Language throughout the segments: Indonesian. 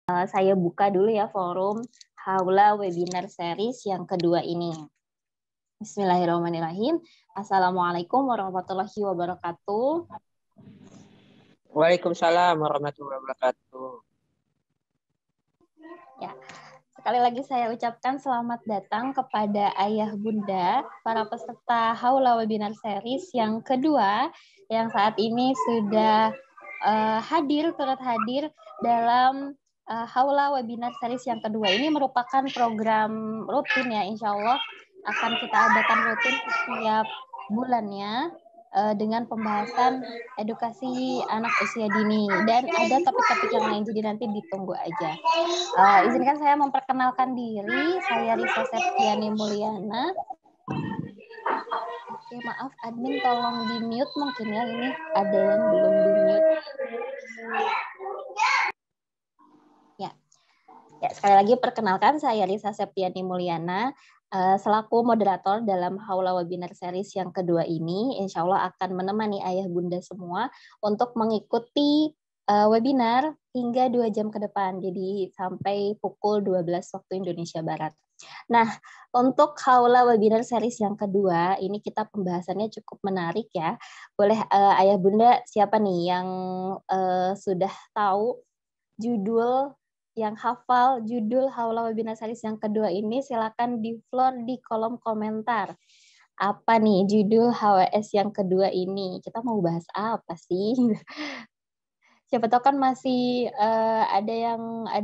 Saya buka dulu ya forum Haula Webinar Series yang kedua ini. Bismillahirrahmanirrahim. Assalamualaikum warahmatullahi wabarakatuh. Waalaikumsalam warahmatullahi wabarakatuh. Ya, sekali lagi saya ucapkan selamat datang kepada ayah bunda para peserta Haula Webinar Series yang kedua yang saat ini sudah turut hadir dalam Haula Webinar Series yang kedua. Ini merupakan program rutin ya, insya Allah akan kita adakan rutin setiap bulannya dengan pembahasan edukasi anak usia dini dan ada topik-topik yang lain, jadi nanti ditunggu aja. Izinkan saya memperkenalkan diri, saya Risa Septiani Mulyana. Oke, maaf admin tolong di mute mungkin ya, ini ada yang belum di mute. Ya, sekali lagi perkenalkan saya Risa Septiani Mulyana, selaku moderator dalam Haula Webinar Series yang kedua ini. Insya Allah akan menemani ayah bunda semua untuk mengikuti webinar hingga 2 jam ke depan, jadi sampai pukul 12 waktu Indonesia Barat. Nah, untuk Haula Webinar Series yang kedua, ini kita pembahasannya cukup menarik ya. Boleh ayah bunda siapa nih yang sudah tahu judul, yang hafal judul Haula Webinar Series yang kedua ini, silakan di floor di kolom komentar. Apa nih judul HWS yang kedua ini? Kita mau bahas apa sih? Siapa tahu kan masih ada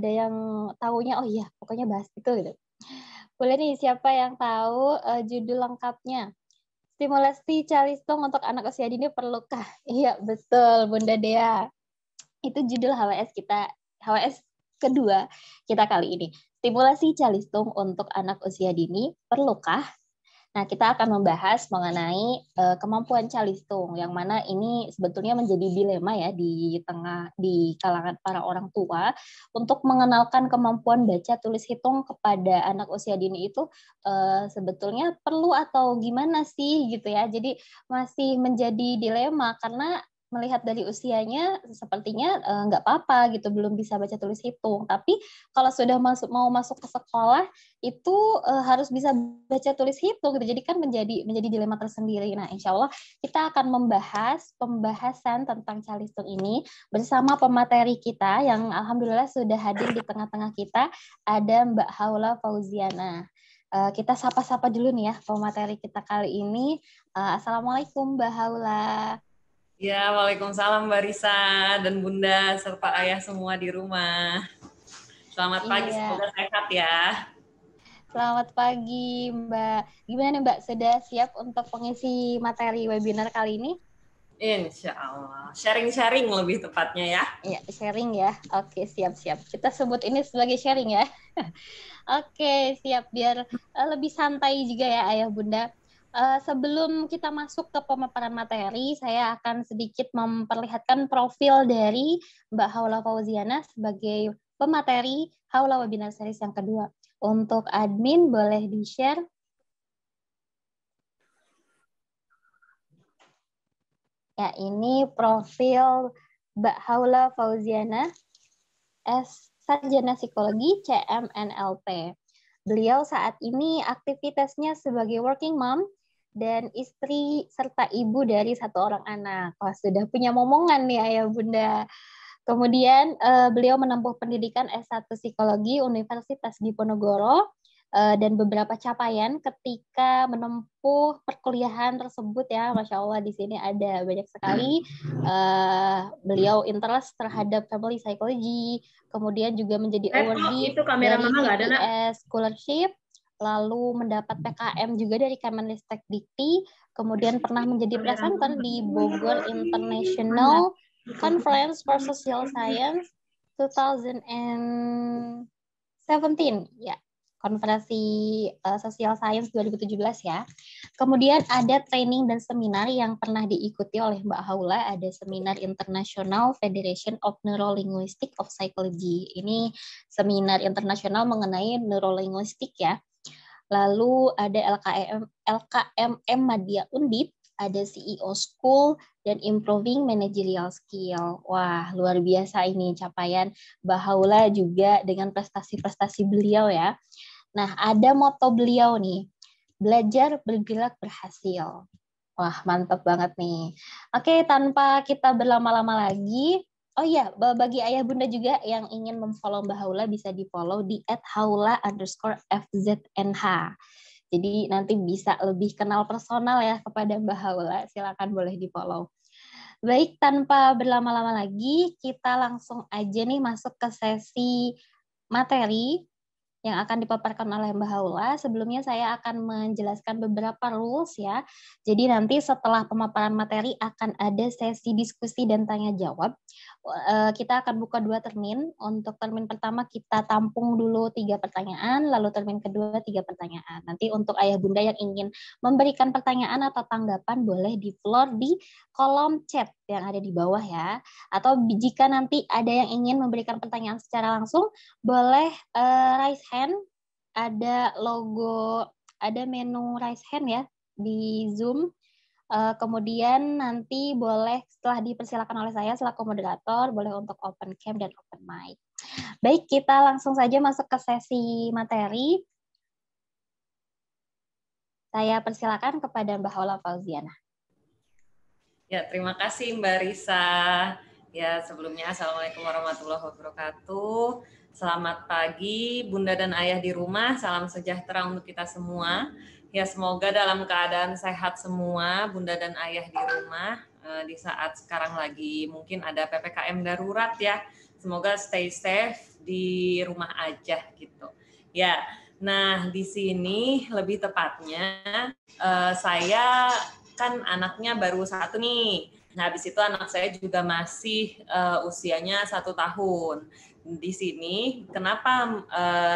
yang taunya, oh iya pokoknya bahas itu gitu. Boleh nih siapa yang tahu judul lengkapnya? Stimulasi calistung untuk anak usia dini perlukah? Iya betul Bunda Dea. Itu judul HWS kita, HWS kedua kita kali ini. Stimulasi calistung untuk anak usia dini perlukah? Nah, kita akan membahas mengenai kemampuan calistung, yang mana ini sebetulnya menjadi dilema ya di kalangan para orang tua untuk mengenalkan kemampuan baca tulis hitung kepada anak usia dini itu sebetulnya perlu atau gimana sih gitu ya. Jadi masih menjadi dilema karena melihat dari usianya sepertinya nggak apa-apa gitu, belum bisa baca tulis hitung. Tapi kalau sudah mau masuk ke sekolah itu harus bisa baca tulis hitung gitu. Jadi kan menjadi dilema tersendiri. Nah, insya Allah kita akan membahas pembahasan tentang calistung ini bersama pemateri kita yang alhamdulillah sudah hadir di tengah-tengah kita, ada Mbak Haula Fauziana. Kita sapa-sapa dulu nih ya pemateri kita kali ini. Assalamualaikum Mbak Haula. Ya, waalaikumsalam Mbak Risa dan Bunda serta ayah semua di rumah. Selamat pagi, semoga sehat ya. Selamat pagi Mbak. Gimana nih Mbak, sudah siap untuk mengisi materi webinar kali ini? Insya Allah. Sharing-sharing lebih tepatnya ya. Iya, sharing ya. Oke, siap-siap. Kita sebut ini sebagai sharing ya. Oke, siap. Biar lebih santai juga ya Ayah Bunda. Sebelum kita masuk ke pemaparan materi, saya akan sedikit memperlihatkan profil dari Mbak Haula Fauziana sebagai pemateri Haula Webinar Series yang kedua. Untuk admin boleh di-share. Ya, ini profil Mbak Haula Fauziana, Sarjana Psikologi CMNLP. Beliau saat ini aktivitasnya sebagai working mom dan istri serta ibu dari 1 orang anak. Wah, sudah punya momongan nih ayah bunda. Kemudian beliau menempuh pendidikan S1 Psikologi Universitas Diponegoro dan beberapa capaian ketika menempuh perkuliahan tersebut ya, Masya Allah di sini ada banyak sekali. Beliau interest terhadap family psychology, kemudian juga menjadi awardee dari CPS Scholarship, lalu mendapat PKM juga dari Kemenristek Dikti, kemudian pernah menjadi presenter di Bogor International Conference for Social Science 2017 ya, konferensi Social Science 2017 ya. Kemudian ada training dan seminar yang pernah diikuti oleh Mbak Haula, ada seminar International Federation of Neurolinguistic of Psychology. Ini seminar internasional mengenai neurolinguistik ya. Lalu ada LKMM Madya Undip ada CEO School, dan Improving Managerial Skill. Wah, luar biasa ini capaian Mbak Haula juga dengan prestasi-prestasi beliau ya. Nah, ada moto beliau nih, belajar, bergerak, berhasil. Wah, mantap banget nih. Oke, tanpa kita berlama-lama lagi, oh iya, bagi ayah bunda juga yang ingin memfollow Mbak Haula bisa di-follow di @haula_fznh. Jadi nanti bisa lebih kenal personal ya kepada Mbak Haula. Silakan boleh di-follow. Baik, tanpa berlama-lama lagi, kita langsung aja nih masuk ke sesi materi yang akan dipaparkan oleh Mbak Haula. Sebelumnya saya akan menjelaskan beberapa rules ya. Jadi nanti setelah pemaparan materi akan ada sesi diskusi dan tanya jawab. Kita akan buka 2 termin. Untuk termin pertama kita tampung dulu 3 pertanyaan, lalu termin kedua 3 pertanyaan. Nanti untuk ayah bunda yang ingin memberikan pertanyaan atau tanggapan boleh di floor di kolom chat yang ada di bawah ya. Atau jika nanti ada yang ingin memberikan pertanyaan secara langsung, boleh raise hand, ada logo, ada menu raise hand ya di Zoom. Kemudian nanti boleh setelah dipersilakan oleh saya selaku moderator, boleh untuk open cam dan open mic. Baik, kita langsung saja masuk ke sesi materi. Saya persilakan kepada Mbak Haula Fauziana. Ya, terima kasih Mbak Risa. Ya, sebelumnya Assalamualaikum warahmatullahi wabarakatuh. Selamat pagi Bunda dan Ayah di rumah, salam sejahtera untuk kita semua. Ya, semoga dalam keadaan sehat semua Bunda dan Ayah di rumah di saat sekarang lagi mungkin ada PPKM darurat ya. Semoga stay safe di rumah aja gitu. Ya, nah di sini lebih tepatnya saya kan anaknya baru 1 nih. Nah, habis itu anak saya juga masih usianya 1 tahun. Di sini kenapa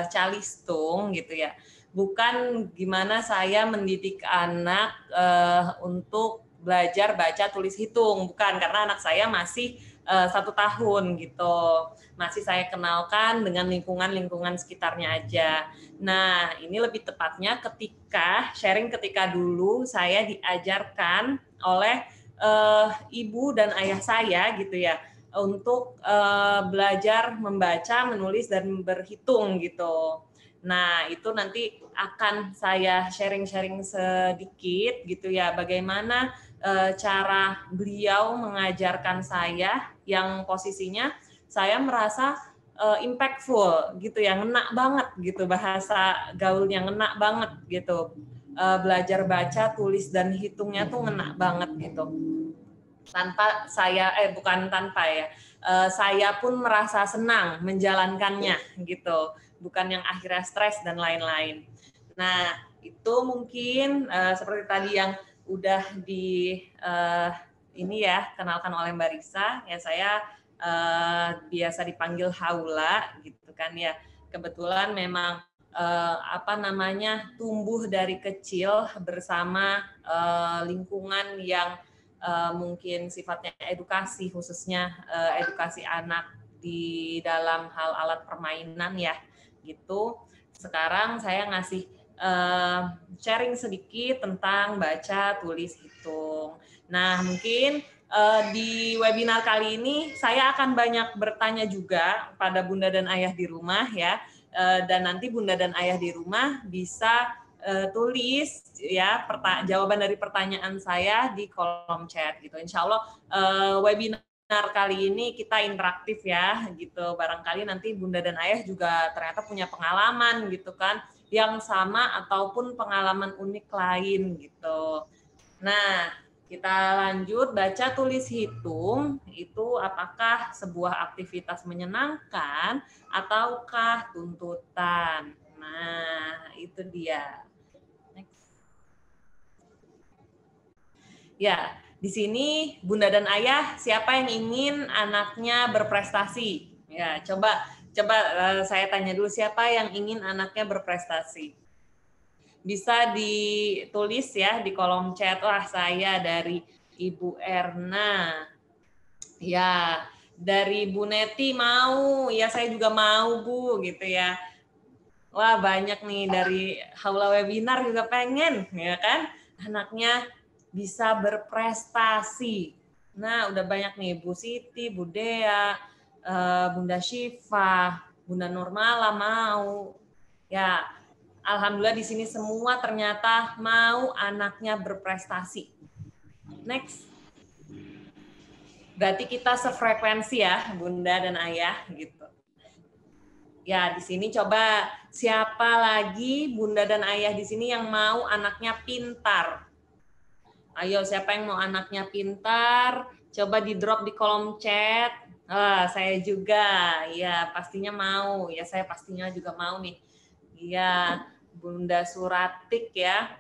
calistung gitu ya? Bukan gimana saya mendidik anak untuk belajar baca tulis hitung, bukan, karena anak saya masih 1 tahun gitu. Masih saya kenalkan dengan lingkungan sekitarnya aja. Nah, ini lebih tepatnya ketika sharing ketika dulu saya diajarkan oleh ibu dan ayah saya gitu ya untuk belajar membaca, menulis dan berhitung gitu. Nah, itu nanti akan saya sharing-sharing sedikit gitu ya, bagaimana cara beliau mengajarkan saya yang posisinya saya merasa impactful gitu ya, ngena banget gitu, bahasa gaulnya ngena banget gitu. Belajar baca, tulis dan hitungnya tuh ngena banget gitu. Tanpa saya bukan tanpa ya. Saya pun merasa senang menjalankannya gitu. Bukan yang akhirnya stres dan lain-lain. Nah, itu mungkin seperti tadi yang udah ini ya kenalkan oleh Mbak Risa, ya saya biasa dipanggil Haula gitu kan ya. Kebetulan memang tumbuh dari kecil bersama lingkungan yang mungkin sifatnya edukasi, khususnya edukasi anak di dalam hal alat permainan ya gitu. Sekarang saya ngasih sharing sedikit tentang baca, tulis, hitung. Nah, mungkin di webinar kali ini saya akan banyak bertanya juga pada Bunda dan Ayah di rumah ya. Dan nanti Bunda dan Ayah di rumah bisa tulis ya jawaban dari pertanyaan saya di kolom chat gitu. Insya Allah webinar kali ini kita interaktif ya gitu. Barangkali nanti Bunda dan Ayah juga ternyata punya pengalaman gitu kan yang sama ataupun pengalaman unik lain gitu. Nah, kita lanjut baca tulis hitung itu apakah sebuah aktivitas menyenangkan ataukah tuntutan. Nah, itu dia. Ya, di sini Bunda dan Ayah siapa yang ingin anaknya berprestasi? Ya, coba saya tanya dulu siapa yang ingin anaknya berprestasi? Bisa ditulis ya di kolom chat. Wah, saya dari Ibu Erna. Ya, dari Bu Neti mau. Ya, saya juga mau, Bu, gitu ya. Wah, banyak nih dari Haula Webinar juga pengen, ya kan? Anaknya bisa berprestasi. Nah, udah banyak nih Bu Siti, Bu Dea, Bunda Syifa, Bunda Nurmala mau. Ya, alhamdulillah di sini semua ternyata mau anaknya berprestasi. Next. Berarti kita sefrekuensi ya, Bunda dan Ayah gitu. Ya, di sini coba siapa lagi Bunda dan Ayah di sini yang mau anaknya pintar? Ayo, siapa yang mau anaknya pintar? Coba di-drop di kolom chat. Saya juga. Ya, pastinya mau. Ya, saya pastinya juga mau nih. Iya, Bunda Suratik ya.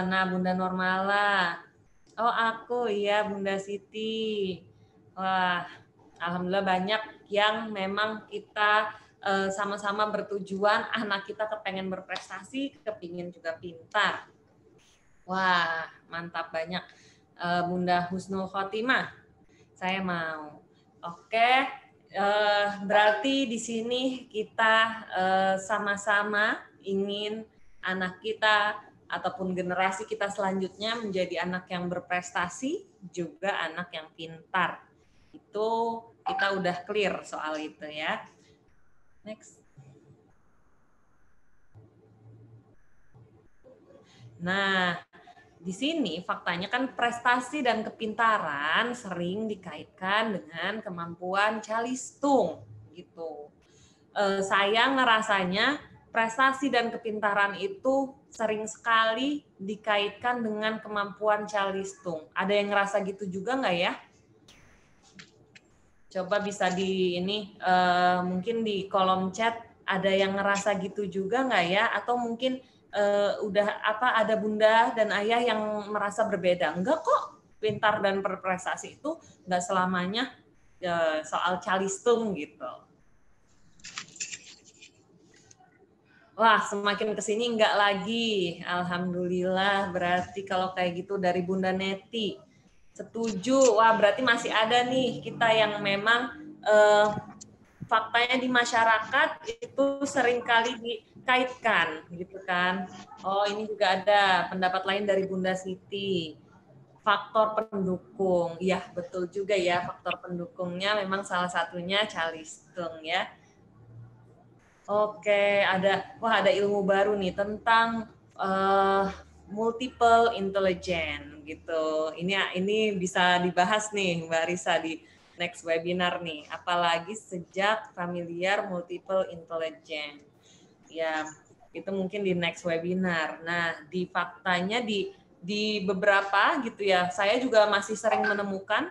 Nah, Bunda Normala. Oh, aku. Iya, Bunda Siti. Wah, alhamdulillah banyak yang memang kita sama-sama bertujuan anak kita kepengen berprestasi, kepingin juga pintar. Wah, mantap banyak. Bunda Husnul Khotimah, saya mau. Oke, berarti di sini kita sama-sama ingin anak kita ataupun generasi kita selanjutnya menjadi anak yang berprestasi, juga anak yang pintar. Itu kita udah clear soal itu ya. Next. Nah, di sini faktanya kan prestasi dan kepintaran sering dikaitkan dengan kemampuan calistung gitu. Saya ngerasanya prestasi dan kepintaran itu sering sekali dikaitkan dengan kemampuan calistung. Ada yang ngerasa gitu juga nggak ya? Coba bisa di ini mungkin di kolom chat ada yang ngerasa gitu juga nggak ya? Atau mungkin ada Bunda dan Ayah yang merasa berbeda? Enggak kok, pintar dan berprestasi itu nggak selamanya soal calistung gitu. Wah, semakin kesini enggak lagi. Alhamdulillah, berarti kalau kayak gitu dari Bunda Neti. Setuju. Wah, berarti masih ada nih kita yang memang faktanya di masyarakat itu seringkali dikaitkan, gitu kan. Oh, ini juga ada pendapat lain dari Bunda Siti. Faktor pendukung. Ya, betul juga ya. Faktor pendukungnya memang salah satunya calistung ya. Oke, ada ilmu baru nih tentang multiple intelligence gitu. Ini bisa dibahas nih Mbak Risa di next webinar nih. Apalagi sejak familiar multiple intelligence. Ya, itu mungkin di next webinar. Nah, di faktanya di beberapa gitu ya, saya juga masih sering menemukan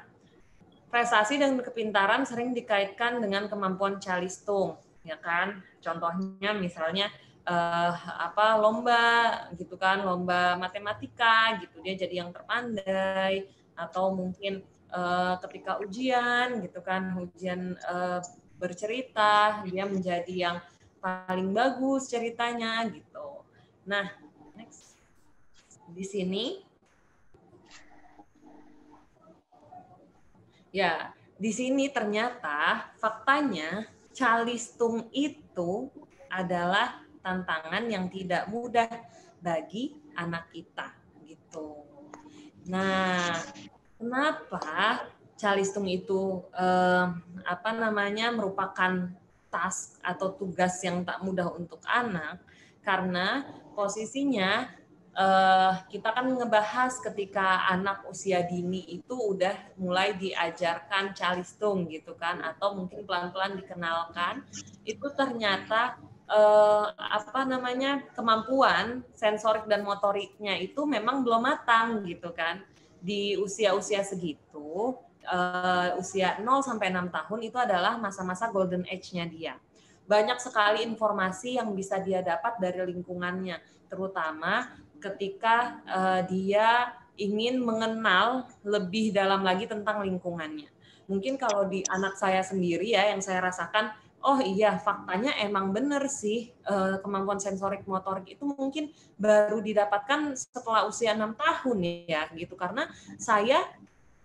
prestasi dan kepintaran sering dikaitkan dengan kemampuan calistung, ya kan? Contohnya misalnya lomba gitu kan, lomba matematika gitu dia jadi yang terpandai, atau mungkin ketika ujian gitu kan, ujian bercerita dia menjadi yang paling bagus ceritanya gitu. Nah, next. Di sini ya, di sini ternyata faktanya calistung itu adalah tantangan yang tidak mudah bagi anak kita gitu. Nah, kenapa calistung itu merupakan task atau tugas yang tak mudah untuk anak? Karena posisinya kita kan ngebahas ketika anak usia dini itu udah mulai diajarkan calistung gitu kan, atau mungkin pelan-pelan dikenalkan, itu ternyata kemampuan sensorik dan motoriknya itu memang belum matang gitu kan. Di usia-usia segitu, usia 0 sampai 6 tahun itu adalah masa-masa golden age-nya dia. Banyak sekali informasi yang bisa dia dapat dari lingkungannya, terutama ketika dia ingin mengenal lebih dalam lagi tentang lingkungannya. Mungkin kalau di anak saya sendiri ya, yang saya rasakan, oh iya faktanya emang bener sih kemampuan sensorik motorik itu mungkin baru didapatkan setelah usia 6 tahun ya gitu, karena saya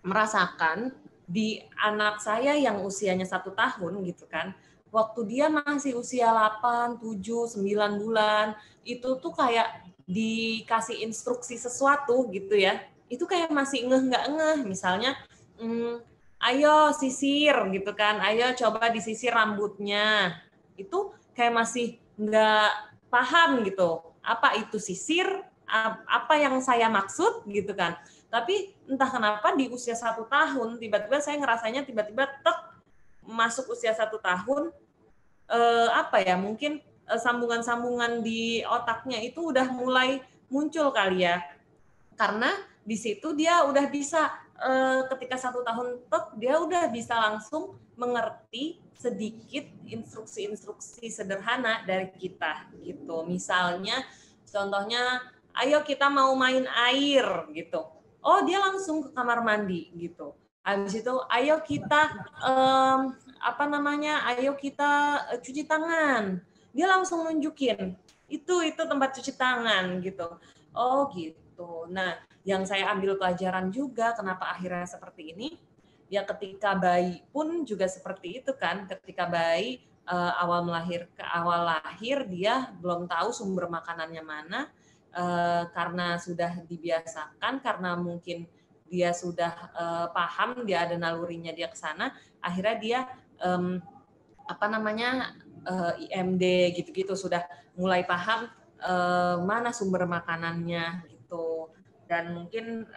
merasakan di anak saya yang usianya 1 tahun gitu kan, waktu dia masih usia 8, 7, 9 bulan, itu tuh kayak dikasih instruksi sesuatu gitu ya, itu kayak masih nggak ngeh. Misalnya, ayo sisir gitu kan, ayo coba disisir rambutnya. Itu kayak masih nggak paham gitu. Apa itu sisir? Apa yang saya maksud gitu kan. Tapi entah kenapa di usia 1 tahun, tiba-tiba saya ngerasanya tiba-tiba masuk usia 1 tahun, mungkin sambungan-sambungan di otaknya itu udah mulai muncul kali ya. Karena di situ dia udah bisa, ketika 1 tahun dia udah bisa langsung mengerti sedikit instruksi-instruksi sederhana dari kita gitu. Misalnya, contohnya, ayo kita mau main air gitu. Oh, dia langsung ke kamar mandi gitu. Habis itu, ayo kita ayo kita cuci tangan. Dia langsung nunjukin, itu tempat cuci tangan gitu. Oh gitu. Nah, yang saya ambil pelajaran juga kenapa akhirnya seperti ini, ya ketika bayi pun juga seperti itu kan. Ketika bayi awal lahir dia belum tahu sumber makanannya mana, karena sudah dibiasakan, karena mungkin dia sudah paham, dia ada nalurinya dia ke sana, akhirnya dia IMD gitu-gitu sudah mulai paham mana sumber makanannya gitu. Dan mungkin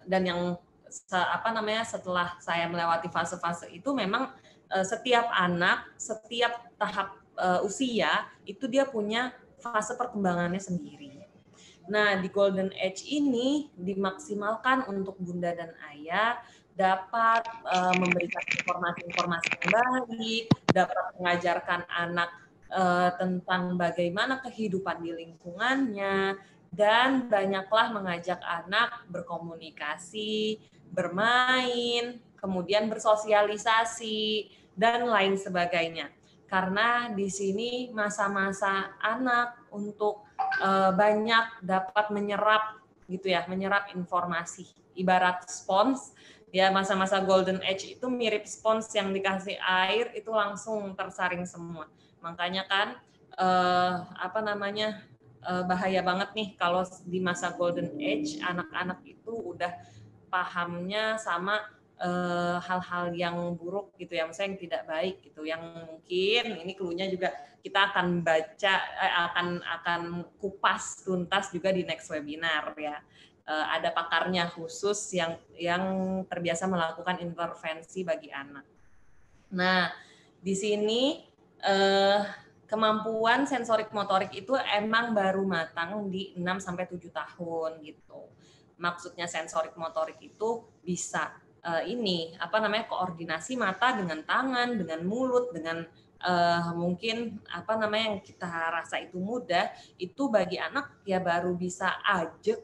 dan yang setelah saya melewati fase-fase itu memang setiap anak, setiap tahap usia itu dia punya fase perkembangannya sendiri. Nah, di Golden Age ini dimaksimalkan untuk bunda dan ayah dapat memberikan informasi-informasi yang baik, dapat mengajarkan anak tentang bagaimana kehidupan di lingkungannya, dan banyaklah mengajak anak berkomunikasi, bermain, kemudian bersosialisasi, dan lain sebagainya. Karena di sini masa-masa anak untuk banyak dapat menyerap informasi. Ibarat spons, ya masa-masa Golden Age itu mirip spons yang dikasih air itu langsung tersaring semua. Makanya kan bahaya banget nih kalau di masa Golden Age anak-anak itu udah pahamnya sama hal-hal yang buruk gitu ya, misalnya yang tidak baik gitu, yang mungkin ini clue-nya juga kita akan baca, akan kupas tuntas juga di next webinar ya. Ada pakarnya khusus yang terbiasa melakukan intervensi bagi anak. Nah, di sini kemampuan sensorik motorik itu emang baru matang di 6-7 tahun gitu. Maksudnya sensorik motorik itu bisa koordinasi mata dengan tangan, dengan mulut, dengan mungkin yang kita rasa itu mudah, itu bagi anak ya baru bisa ajek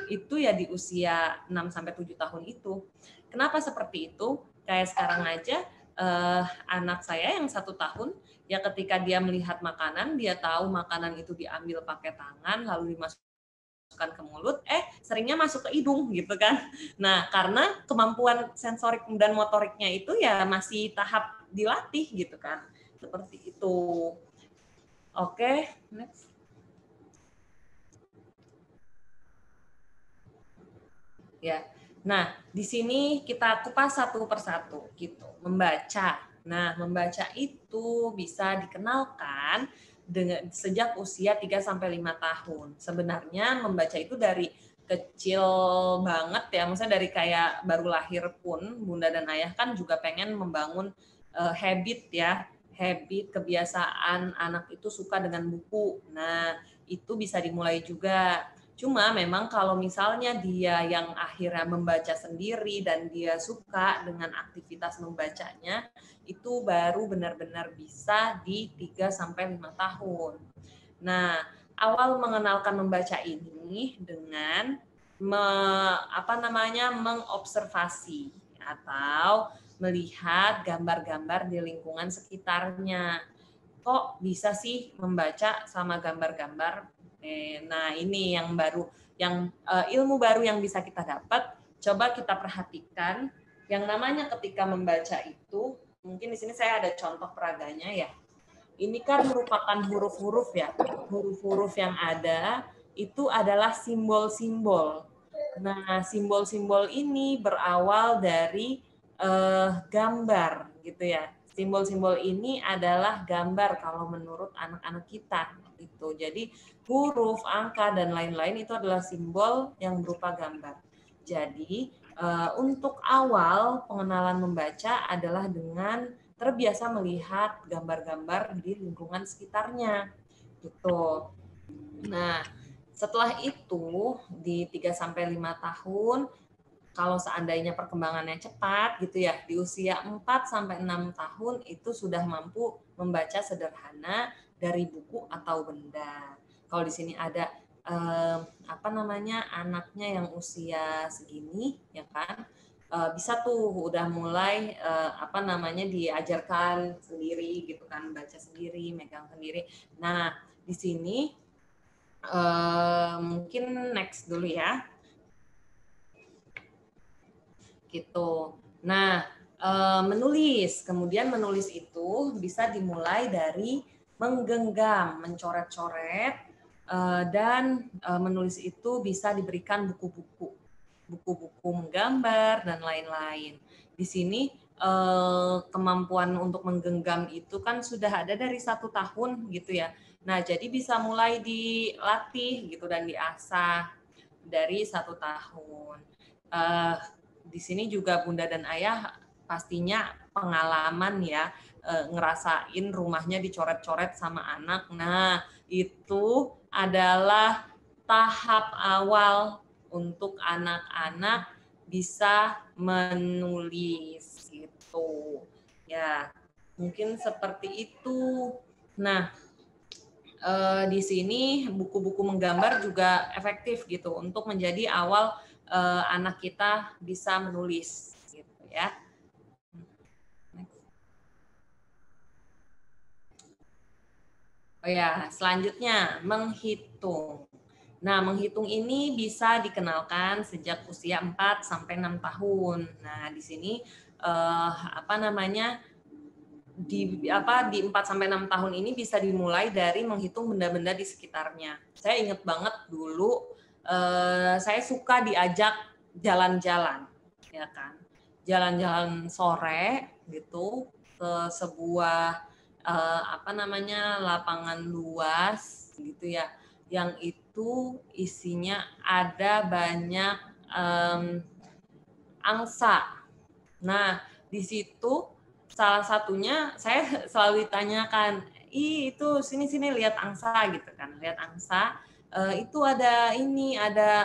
itu ya di usia 6-7 tahun itu. Kenapa seperti itu? Kayak sekarang aja anak saya yang 1 tahun, ya ketika dia melihat makanan, dia tahu makanan itu diambil pakai tangan, lalu dimasukkan ke mulut, seringnya masuk ke hidung gitu kan. Nah, karena kemampuan sensorik dan motoriknya itu ya masih tahap dilatih gitu kan. Seperti itu. Oke, next. Ya. Nah, di sini kita kupas satu persatu gitu. Membaca. Nah, membaca itu bisa dikenalkan sejak usia 3-5 tahun. Sebenarnya membaca itu dari kecil banget ya, maksudnya dari kayak baru lahir pun bunda dan ayah kan juga pengen membangun habit ya, habit kebiasaan anak itu suka dengan buku. Nah, itu bisa dimulai juga. Cuma memang kalau misalnya dia yang akhirnya membaca sendiri dan dia suka dengan aktivitas membacanya, itu baru benar-benar bisa di 3-5 tahun. Nah, awal mengenalkan membaca ini dengan mengobservasi atau melihat gambar-gambar di lingkungan sekitarnya. Kok bisa sih membaca sama gambar-gambar? Nah, ini yang baru, ilmu baru yang bisa kita dapat. Coba kita perhatikan yang namanya ketika membaca itu, mungkin di sini saya ada contoh peraganya ya. Ini kan merupakan huruf-huruf ya. Huruf-huruf yang ada itu adalah simbol-simbol. Nah, simbol-simbol ini berawal dari gambar gitu ya. Simbol-simbol ini adalah gambar kalau menurut anak-anak kita gitu. Jadi huruf, angka dan lain-lain itu adalah simbol yang berupa gambar. Jadi untuk awal pengenalan membaca adalah dengan terbiasa melihat gambar-gambar di lingkungan sekitarnya gitu. Nah, setelah itu di 3-5 tahun, kalau seandainya perkembangannya cepat gitu ya, di usia 4-6 tahun itu sudah mampu membaca sederhana dari buku atau benda. Kalau di sini ada anaknya yang usia segini ya kan, bisa tuh udah mulai diajarkan sendiri gitu kan, baca sendiri, megang sendiri. Nah, di sini mungkin next dulu ya. Gitu. Nah, kemudian menulis itu bisa dimulai dari menggenggam, mencoret-coret, dan menulis itu bisa diberikan buku-buku menggambar dan lain-lain. Di sini kemampuan untuk menggenggam itu kan sudah ada dari 1 tahun gitu ya. Nah, jadi bisa mulai dilatih gitu dan diasah dari 1 tahun. Di sini juga Bunda dan Ayah pastinya pengalaman ya, ngerasain rumahnya dicoret-coret sama anak. Nah, itu adalah tahap awal untuk anak-anak bisa menulis gitu. Ya, mungkin seperti itu. Nah, di sini buku-buku menggambar juga efektif gitu untuk menjadi awal anak kita bisa menulis gitu ya. Oh ya, selanjutnya menghitung. Nah, menghitung ini bisa dikenalkan sejak usia 4-6 tahun. Nah, di sini di 4-6 tahun ini bisa dimulai dari menghitung benda-benda di sekitarnya. Saya ingat banget dulu saya suka diajak jalan-jalan, ya kan? Jalan-jalan sore gitu ke sebuah lapangan luas gitu ya, yang itu isinya ada banyak angsa. Nah, di situ salah satunya saya selalu ditanyakan, itu sini lihat angsa gitu kan, lihat angsa. Itu ada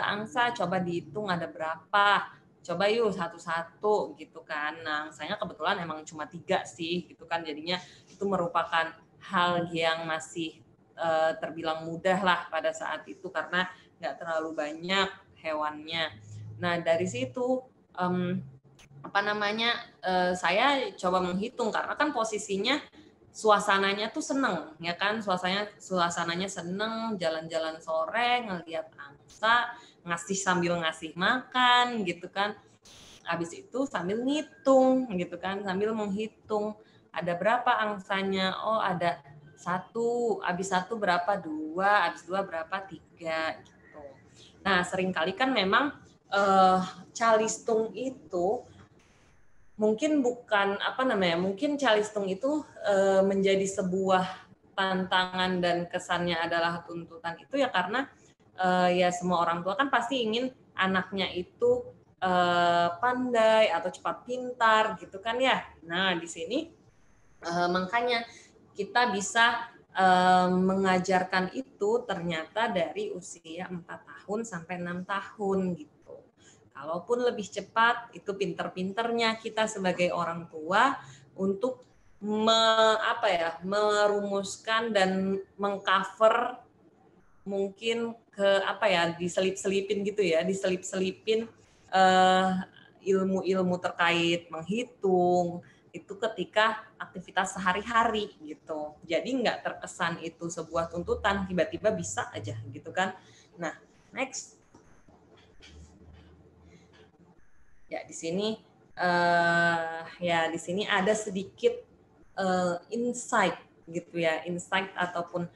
angsa, coba dihitung ada berapa, coba yuk satu-satu gitu kan. Nah, angsanya kebetulan emang cuma 3 sih gitu kan, jadinya itu merupakan hal yang masih terbilang mudah lah pada saat itu karena nggak terlalu banyak hewannya. Nah, dari situ saya coba menghitung karena kan posisinya suasananya tuh seneng ya kan, suasananya seneng, jalan-jalan sore ngelihat angsa, sambil ngasih makan gitu kan. Habis itu sambil ngitung gitu kan, sambil menghitung ada berapa angsanya. Oh, ada 1, habis 1 berapa, 2, habis 2 berapa, 3 gitu. Nah, seringkali kan memang calistung itu mungkin mungkin calistung itu menjadi sebuah tantangan dan kesannya adalah tuntutan itu ya karena ya semua orang tua kan pasti ingin anaknya itu pandai atau cepat pintar gitu kan ya. Nah, di sini makanya kita bisa mengajarkan itu ternyata dari usia 4 tahun sampai 6 tahun gitu. Kalaupun lebih cepat, itu pinter-pinternya kita sebagai orang tua untuk merumuskan dan mengcover mungkin diselip-selipin gitu ya, diselip-selipin ilmu-ilmu terkait menghitung itu ketika aktivitas sehari-hari gitu. Jadi nggak terkesan itu sebuah tuntutan, tiba-tiba bisa aja gitu kan. Nah, next. Ya, di sini ada sedikit insight gitu ya, insight ataupun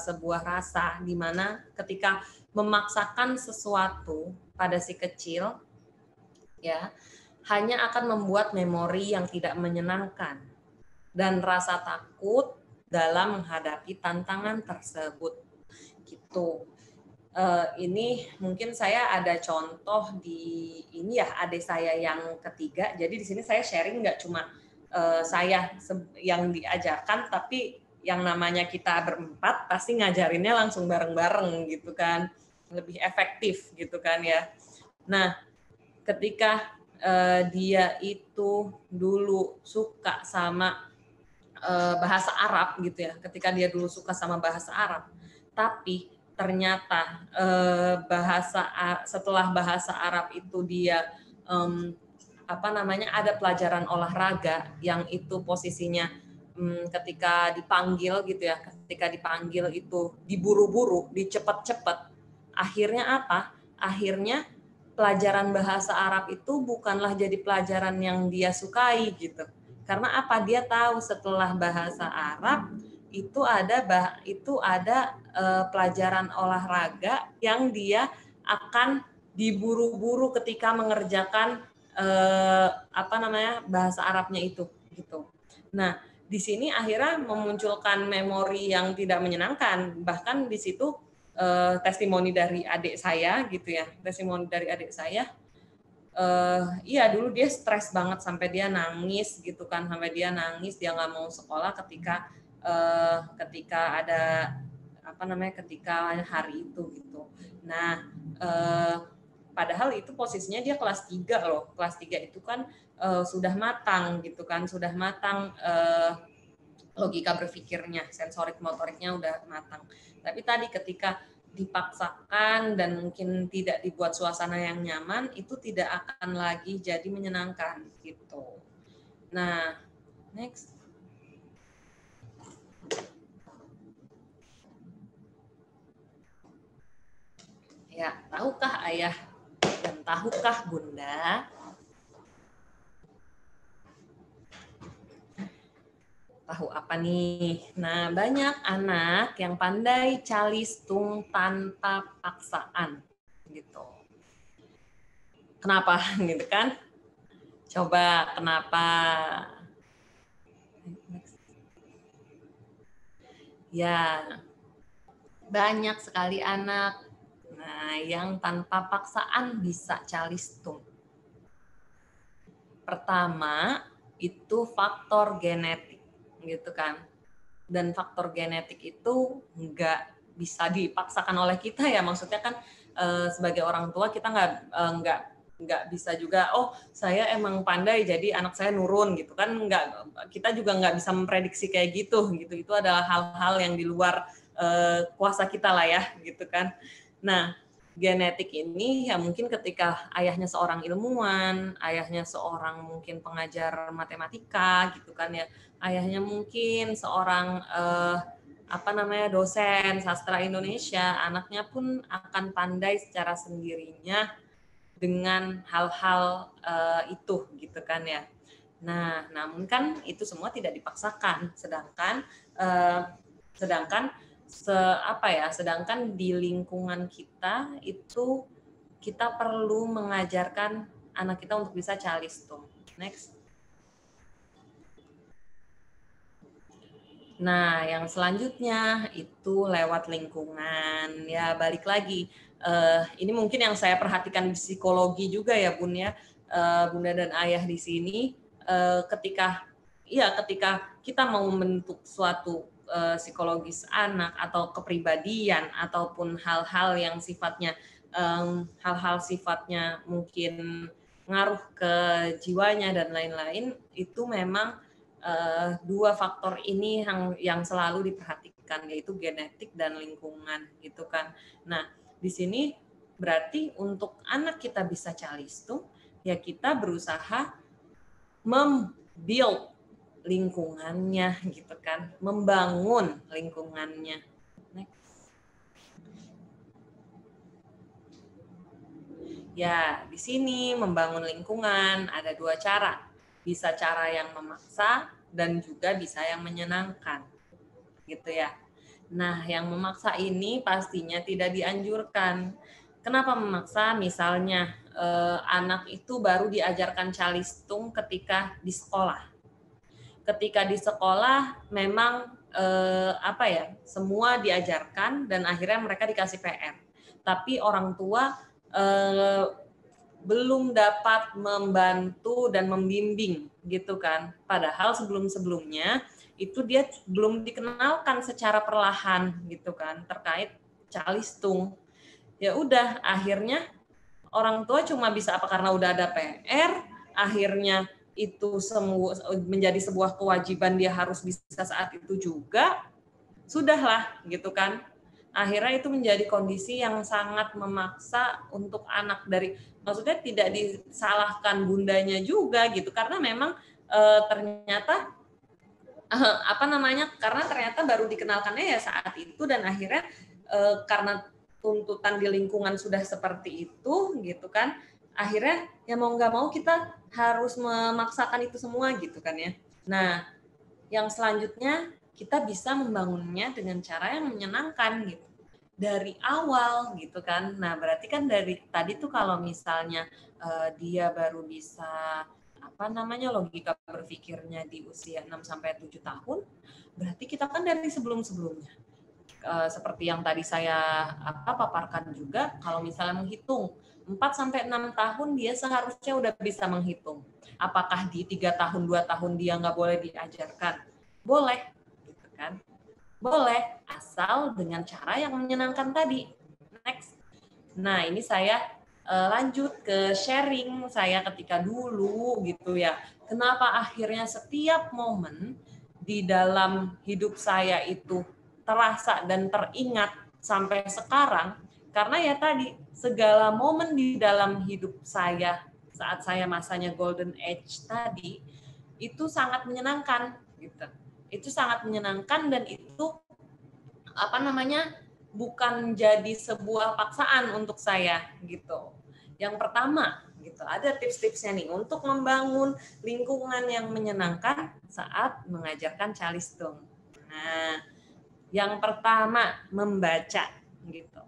sebuah rasa di mana ketika memaksakan sesuatu pada si kecil, ya, hanya akan membuat memori yang tidak menyenangkan dan rasa takut dalam menghadapi tantangan tersebut. Gitu. Ini mungkin saya ada contoh di ini ya, adik saya yang ketiga. Jadi di sini saya sharing nggak cuma saya yang diajarkan, tapi yang namanya kita berempat pasti ngajarinnya langsung bareng-bareng gitu kan, lebih efektif gitu kan ya. Nah, ketika dia itu dulu suka sama bahasa Arab gitu ya, ketika dia dulu suka sama bahasa Arab, tapi ternyata setelah bahasa Arab itu dia ada pelajaran olahraga yang itu posisinya ketika dipanggil gitu ya, ketika dipanggil itu diburu-buru, dicepet-cepet, akhirnya apa? Akhirnya pelajaran bahasa Arab itu bukanlah jadi pelajaran yang dia sukai gitu. Karena apa? Dia tahu setelah bahasa Arab itu ada pelajaran olahraga yang dia akan diburu-buru ketika mengerjakan bahasa Arabnya itu gitu. Nah, di sini akhirnya memunculkan memori yang tidak menyenangkan. Bahkan di situ testimoni dari adik saya gitu ya, testimoni dari adik saya. Iya dulu dia stres banget sampai dia nangis gitu kan, sampai dia nangis, dia nggak mau sekolah ketika ada ketika hari itu gitu. Nah, padahal itu posisinya dia kelas 3 loh. Kelas 3 itu kan sudah matang gitu kan, sudah matang logika berpikirnya, sensorik motoriknya udah matang. Tapi tadi ketika dipaksakan dan mungkin tidak dibuat suasana yang nyaman, itu tidak akan lagi jadi menyenangkan gitu. Nah, next. Ya, tahukah ayah dan tahukah bunda? Tahu apa nih? Nah, banyak anak yang pandai calistung tanpa paksaan gitu. Kenapa gitu kan? Coba kenapa? Ya, banyak sekali anak yang tanpa paksaan bisa calistung. Pertama, itu faktor genetik gitu kan. Dan faktor genetik itu nggak bisa dipaksakan oleh kita ya, maksudnya kan sebagai orang tua kita nggak bisa juga saya emang pandai jadi anak saya nurun gitu kan, nggak, kita juga nggak bisa memprediksi kayak gitu, itu adalah hal-hal yang di luar kuasa kita lah ya gitu kan. Nah, genetik ini ya mungkin ketika ayahnya seorang ilmuwan, ayahnya seorang mungkin pengajar matematika gitu kan ya, ayahnya mungkin seorang dosen sastra Indonesia, anaknya pun akan pandai secara sendirinya dengan hal-hal itu gitu kan ya. Nah, namun kan itu semua tidak dipaksakan, sedangkan di lingkungan kita itu kita perlu mengajarkan anak kita untuk bisa calistung. Next. Nah, yang selanjutnya itu lewat lingkungan. Ya, balik lagi. Ini mungkin yang saya perhatikan di psikologi juga ya, Bun ya. Bunda dan Ayah di sini ketika kita mau membentuk suatu psikologis anak atau kepribadian ataupun hal-hal yang sifatnya mungkin ngaruh ke jiwanya dan lain-lain, itu memang dua faktor ini yang selalu diperhatikan, yaitu genetik dan lingkungan gitu kan. Nah, di sini berarti untuk anak kita bisa calistung, ya kita berusaha membuild lingkungannya gitu kan, membangun lingkungannya. Next. Ya, di sini membangun lingkungan ada dua cara. Bisa cara yang memaksa dan juga bisa yang menyenangkan. Gitu ya. Nah, yang memaksa ini pastinya tidak dianjurkan. Kenapa memaksa? Misalnya anak itu baru diajarkan calistung ketika di sekolah. Ketika di sekolah memang semua diajarkan dan akhirnya mereka dikasih PR. Tapi orang tua belum dapat membantu dan membimbing gitu kan. Padahal sebelum-sebelumnya itu dia belum dikenalkan secara perlahan gitu kan terkait calistung. Ya udah akhirnya orang tua cuma bisa apa karena udah ada PR, akhirnya itu semua menjadi sebuah kewajiban dia harus bisa saat itu juga. Sudahlah gitu kan. Akhirnya itu menjadi kondisi yang sangat memaksa untuk anak maksudnya tidak disalahkan bundanya juga gitu karena memang ternyata karena ternyata baru dikenalkannya ya saat itu dan akhirnya karena tuntutan di lingkungan sudah seperti itu gitu kan akhirnya ya mau nggak mau kita harus memaksakan itu semua gitu kan ya. Nah yang selanjutnya kita bisa membangunnya dengan cara yang menyenangkan gitu dari awal gitu kan. Nah berarti kan dari tadi tuh kalau misalnya dia baru bisa logika berpikirnya di usia 6-7 tahun, berarti kita kan dari sebelum-sebelumnya. Seperti yang tadi saya paparkan juga, kalau misalnya menghitung 4-6 tahun dia seharusnya udah bisa menghitung. Apakah di 3 tahun, 2 tahun dia nggak boleh diajarkan? Boleh, gitu kan? Boleh, asal dengan cara yang menyenangkan tadi. Next. Nah, ini saya lanjut ke sharing saya ketika dulu gitu ya. Kenapa akhirnya setiap momen di dalam hidup saya itu terasa dan teringat sampai sekarang karena ya tadi segala momen di dalam hidup saya saat saya masanya golden age tadi itu sangat menyenangkan gitu. Itu sangat menyenangkan dan itu bukan jadi sebuah paksaan untuk saya gitu. Yang pertama gitu, ada tips-tipsnya nih untuk membangun lingkungan yang menyenangkan saat mengajarkan calistung. Nah, yang pertama membaca gitu.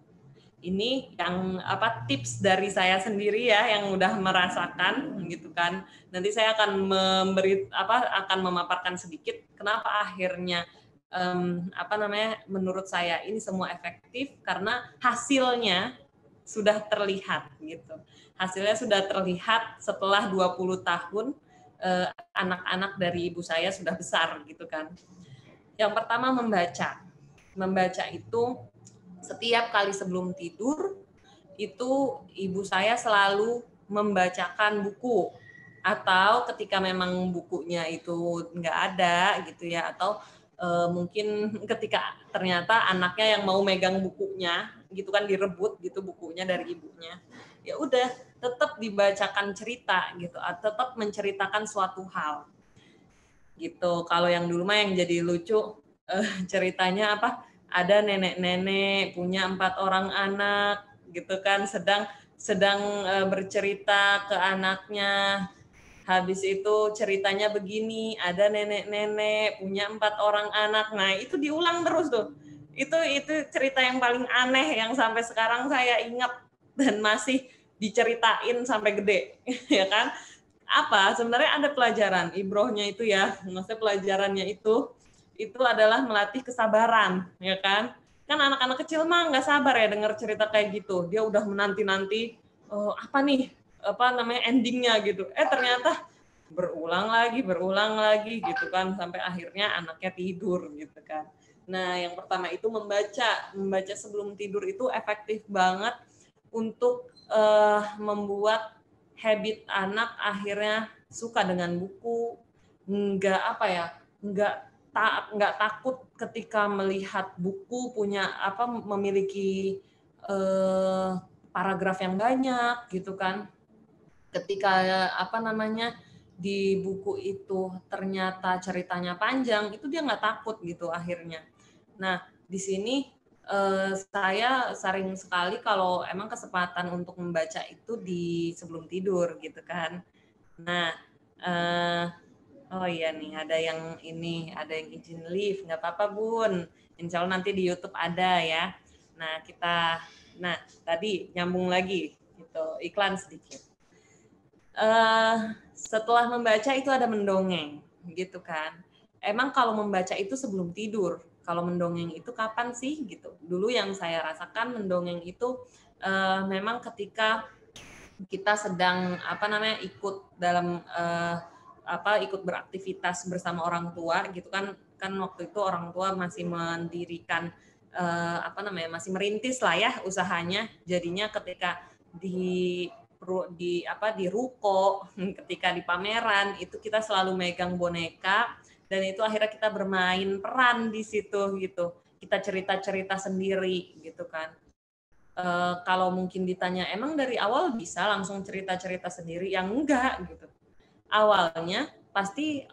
Ini yang tips dari saya sendiri ya yang udah merasakan gitu kan. Nanti saya akan akan memaparkan sedikit kenapa akhirnya menurut saya ini semua efektif karena hasilnya sudah terlihat gitu. Hasilnya sudah terlihat setelah 20 tahun anak-anak dari ibu saya sudah besar gitu kan. Yang pertama membaca. Membaca itu setiap kali sebelum tidur itu ibu saya selalu membacakan buku atau ketika memang bukunya itu nggak ada gitu ya atau mungkin ketika ternyata anaknya yang mau megang bukunya gitu kan direbut gitu bukunya dari ibunya ya udah tetap dibacakan cerita gitu tetap menceritakan suatu hal gitu. Kalau yang dulu mah yang jadi lucu ceritanya ada nenek-nenek punya 4 orang anak gitu kan sedang bercerita ke anaknya. Habis itu ceritanya begini, ada nenek-nenek punya 4 orang anak. Nah, itu diulang terus tuh. Itu cerita yang paling aneh yang sampai sekarang saya ingat dan masih diceritain sampai gede, ya kan? Sebenarnya ada pelajaran ibrohnya itu ya, maksudnya pelajarannya itu adalah melatih kesabaran, ya kan? Kan anak-anak kecil mah nggak sabar ya dengar cerita kayak gitu. Dia udah menanti-nanti endingnya gitu. Ternyata berulang lagi gitu kan sampai akhirnya anaknya tidur gitu kan. Nah, yang pertama itu membaca sebelum tidur itu efektif banget untuk membuat habit anak akhirnya suka dengan buku, nggak takut ketika melihat buku memiliki paragraf yang banyak gitu kan. Ketika di buku itu ternyata ceritanya panjang, itu dia nggak takut gitu akhirnya. Nah, di sini saya sering sekali kalau emang kesempatan untuk membaca itu di sebelum tidur gitu kan. Nah, Oh iya nih, ada yang izin live, nggak apa-apa Bun. Insya Allah nanti di YouTube ada ya. Nah tadi nyambung lagi, gitu, iklan sedikit. Setelah membaca itu ada mendongeng, gitu kan. Emang kalau membaca itu sebelum tidur, kalau mendongeng itu kapan sih, gitu. Dulu yang saya rasakan mendongeng itu memang ketika kita sedang ikut dalam ikut beraktivitas bersama orang tua gitu kan waktu itu orang tua masih mendirikan masih merintis lah ya usahanya, jadinya ketika di ruko ketika di pameran itu kita selalu megang boneka dan itu akhirnya kita bermain peran di situ gitu, kita cerita-cerita sendiri gitu kan. Kalau mungkin ditanya emang dari awal bisa langsung cerita-cerita sendiri, yang enggak gitu. Awalnya pasti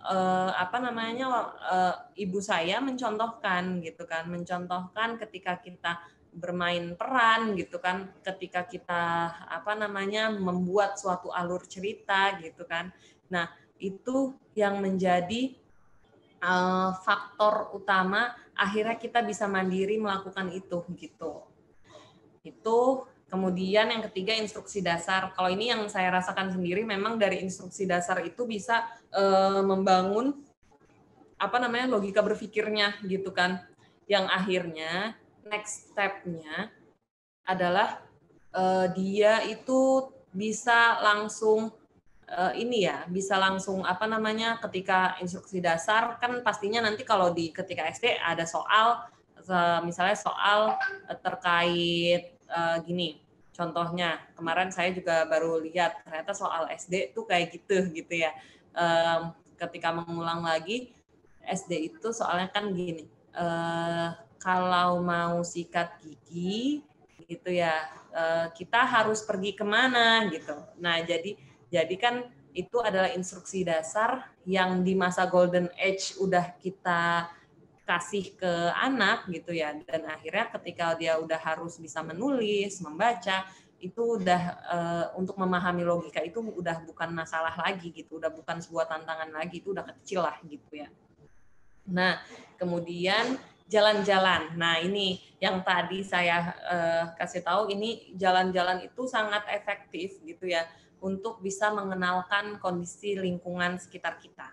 ibu saya mencontohkan gitu kan, mencontohkan ketika kita bermain peran gitu kan, ketika kita membuat suatu alur cerita gitu kan. Nah, itu yang menjadi faktor utama akhirnya kita bisa mandiri melakukan itu gitu. Itu kemudian yang ketiga instruksi dasar. Kalau ini yang saya rasakan sendiri memang dari instruksi dasar itu bisa membangun logika berpikirnya gitu kan. Yang akhirnya next step-nya adalah dia itu bisa langsung bisa langsung ketika instruksi dasar kan pastinya nanti kalau ketika SD ada soal misalnya soal terkait gini, contohnya kemarin saya juga baru lihat ternyata soal SD tuh kayak gitu ya. Ketika mengulang lagi SD itu soalnya kan gini, kalau mau sikat gigi gitu ya kita harus pergi kemana gitu. Nah jadi kan itu adalah instruksi dasar yang di masa golden age udah kita kasih ke anak gitu ya, dan akhirnya ketika dia udah harus bisa menulis, membaca, itu udah untuk memahami logika itu udah bukan masalah lagi gitu, udah bukan sebuah tantangan lagi, itu udah kecil lah gitu ya. Nah, kemudian jalan-jalan. Nah, ini yang tadi saya kasih tahu, ini jalan-jalan itu sangat efektif gitu ya untuk bisa mengenalkan kondisi lingkungan sekitar kita.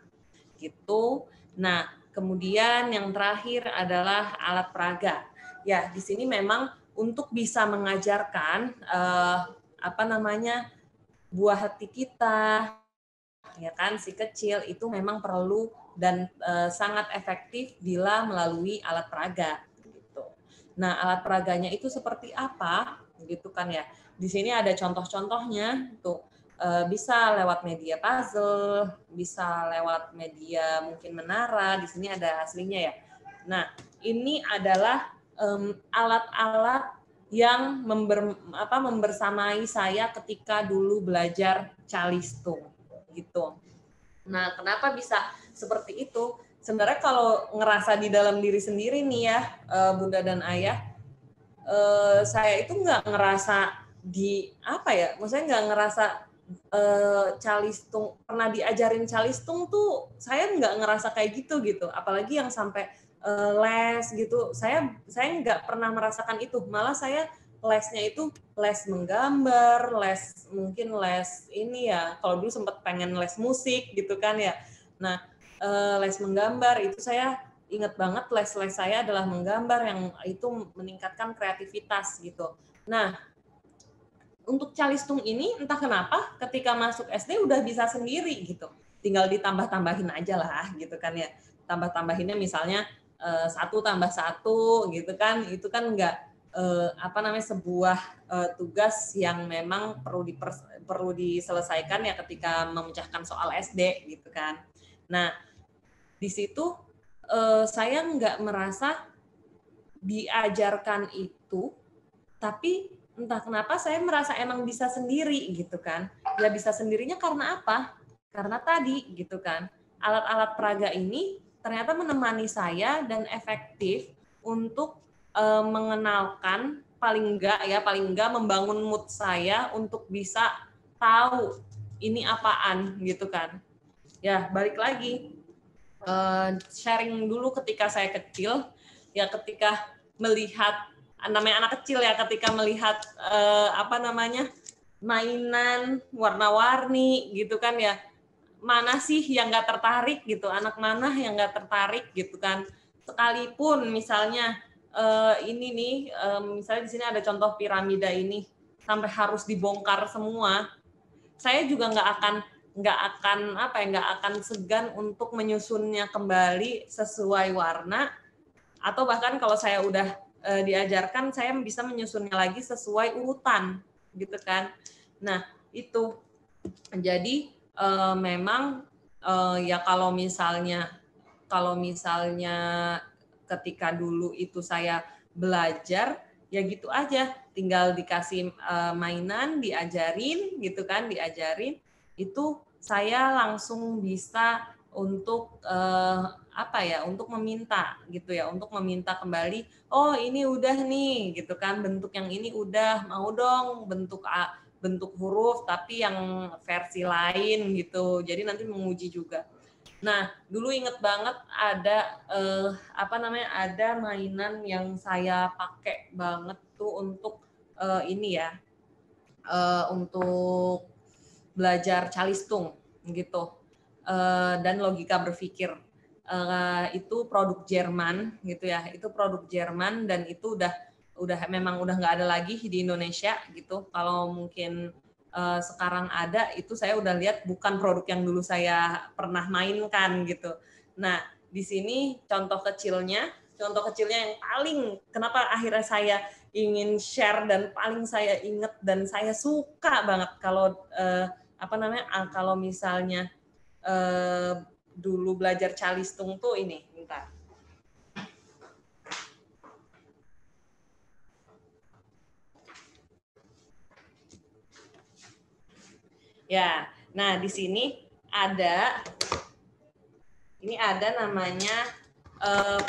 Gitu. Nah, kemudian yang terakhir adalah alat peraga. Ya, di sini memang untuk bisa mengajarkan buah hati kita, ya kan, si kecil itu memang perlu dan sangat efektif bila melalui alat peraga gitu. Nah, alat peraganya itu seperti apa gitu kan ya. Di sini ada contoh-contohnya tuh. Bisa lewat media puzzle, bisa lewat media mungkin menara, di sini ada aslinya ya. Nah, ini adalah alat-alat yang membersamai saya ketika dulu belajar calistung gitu. Nah, kenapa bisa seperti itu? Sebenarnya kalau ngerasa di dalam diri sendiri nih ya, Bunda dan Ayah, saya itu nggak ngerasa maksudnya nggak ngerasa calistung, pernah diajarin calistung tuh saya nggak ngerasa kayak gitu, apalagi yang sampai les gitu, saya nggak pernah merasakan itu, malah saya lesnya itu les menggambar, mungkin les ini ya, kalau dulu sempat pengen les musik gitu kan ya, nah les menggambar itu saya ingat banget, les saya adalah menggambar yang itu meningkatkan kreativitas gitu. Nah, untuk calistung ini entah kenapa ketika masuk SD udah bisa sendiri gitu. Tinggal ditambah-tambahin aja lah gitu kan ya. Tambah-tambahinnya misalnya 1 tambah 1 gitu kan. Itu kan enggak sebuah tugas yang memang perlu diselesaikan ya ketika memecahkan soal SD gitu kan. Nah, di situ saya enggak merasa diajarkan itu, tapi entah kenapa saya merasa emang bisa sendiri gitu kan. Ya bisa sendirinya karena apa? Karena tadi gitu kan, alat-alat peraga ini ternyata menemani saya dan efektif untuk mengenalkan, paling enggak membangun mood saya untuk bisa tahu ini apaan gitu kan. ya balik lagi sharing dulu ketika saya kecil, ya ketika melihat namanya anak kecil ya, ketika melihat mainan warna-warni gitu kan ya, mana sih yang nggak tertarik gitu, anak mana yang nggak tertarik gitu kan. Sekalipun misalnya ini nih, misalnya di sini ada contoh piramida ini sampai harus dibongkar semua, saya juga nggak akan segan untuk menyusunnya kembali sesuai warna, atau bahkan kalau saya udah diajarkan, saya bisa menyusunnya lagi sesuai urutan gitu kan. Nah itu jadi memang ya kalau misalnya ketika dulu itu saya belajar ya gitu aja, tinggal dikasih mainan, diajarin gitu kan, itu saya langsung bisa untuk untuk meminta gitu ya, untuk meminta kembali, oh ini udah nih gitu kan, bentuk yang ini udah, mau dong bentuk huruf tapi yang versi lain gitu, jadi nanti menguji juga. Nah, dulu inget banget ada ada mainan yang saya pakai banget tuh untuk untuk belajar calistung gitu, dan logika berpikir. Itu produk Jerman gitu ya, itu produk Jerman dan itu memang udah nggak ada lagi di Indonesia gitu. Kalau mungkin sekarang ada, itu saya udah lihat bukan produk yang dulu saya pernah mainkan gitu. Nah, di sini contoh kecilnya yang paling kenapa akhirnya saya ingin share dan paling saya ingat dan saya suka banget kalau kalau misalnya dulu belajar calistung tuh ini, bentar. Ya, nah di sini ada namanya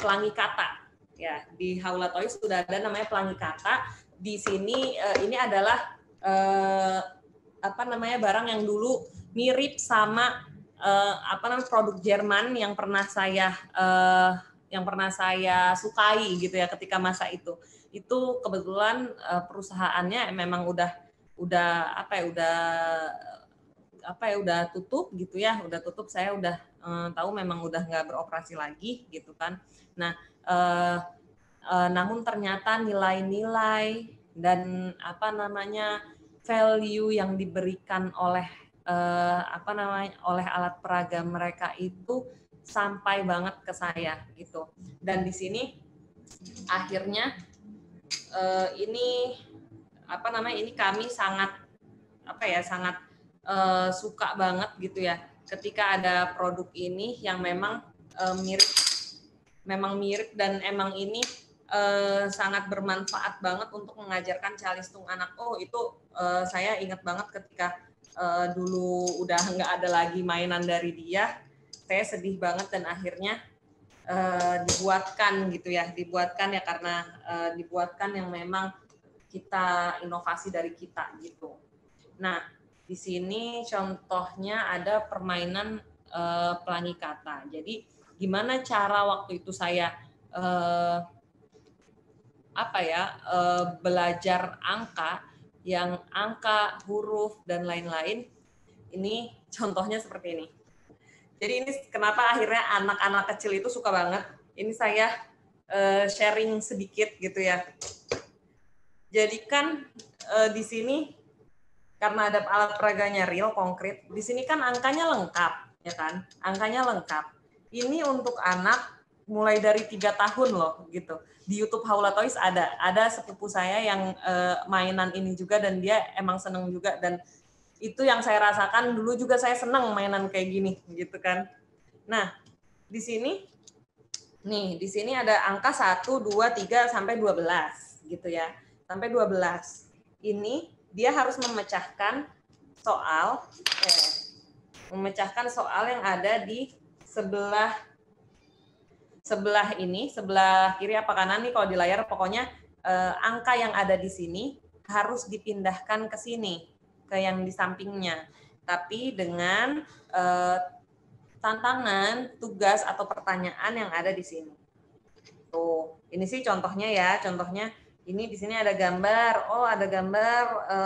pelangi kata. Ya, di Haula Toys sudah ada namanya pelangi kata. Di sini ini adalah barang yang dulu mirip sama produk Jerman yang pernah saya sukai gitu ya ketika masa itu. Itu kebetulan perusahaannya memang udah tutup gitu ya, udah tutup, saya udah tahu memang udah nggak beroperasi lagi gitu kan. Nah, namun ternyata nilai-nilai dan value yang diberikan oleh oleh alat peraga mereka itu sampai banget ke saya gitu. Dan di sini akhirnya ini kami sangat suka banget gitu ya ketika ada produk ini yang memang mirip dan emang ini sangat bermanfaat banget untuk mengajarkan calistung anak. Oh itu saya ingat banget ketika dulu udah nggak ada lagi mainan dari dia, saya sedih banget dan akhirnya dibuatkan karena dibuatkan yang memang kita inovasi dari kita gitu. Nah, di sini contohnya ada permainan pelangi kata. Jadi gimana cara waktu itu saya belajar angka, huruf dan lain-lain. Ini contohnya seperti ini. Jadi ini kenapa akhirnya anak-anak kecil itu suka banget. Ini saya sharing sedikit gitu ya. Jadi kan di sini karena ada alat peraganya real konkret, di sini kan angkanya lengkap, ya kan? Angkanya lengkap. Ini untuk anak mulai dari 3 tahun loh, gitu. Di YouTube Haula Toys ada sepupu saya yang mainan ini juga dan dia emang seneng juga, dan itu yang saya rasakan dulu juga saya seneng mainan kayak gini, gitu kan. Nah, di sini ada angka 1, 2, 3 sampai 12 gitu ya. Sampai 12. Ini dia harus memecahkan soal yang ada di sebelah kiri apa kanan nih kalau di layar, pokoknya angka yang ada di sini harus dipindahkan ke sini, ke yang di sampingnya. Tapi dengan tantangan, tugas atau pertanyaan yang ada di sini. Tuh, ini sih contohnya ya. Contohnya ini di sini ada gambar. Oh, ada gambar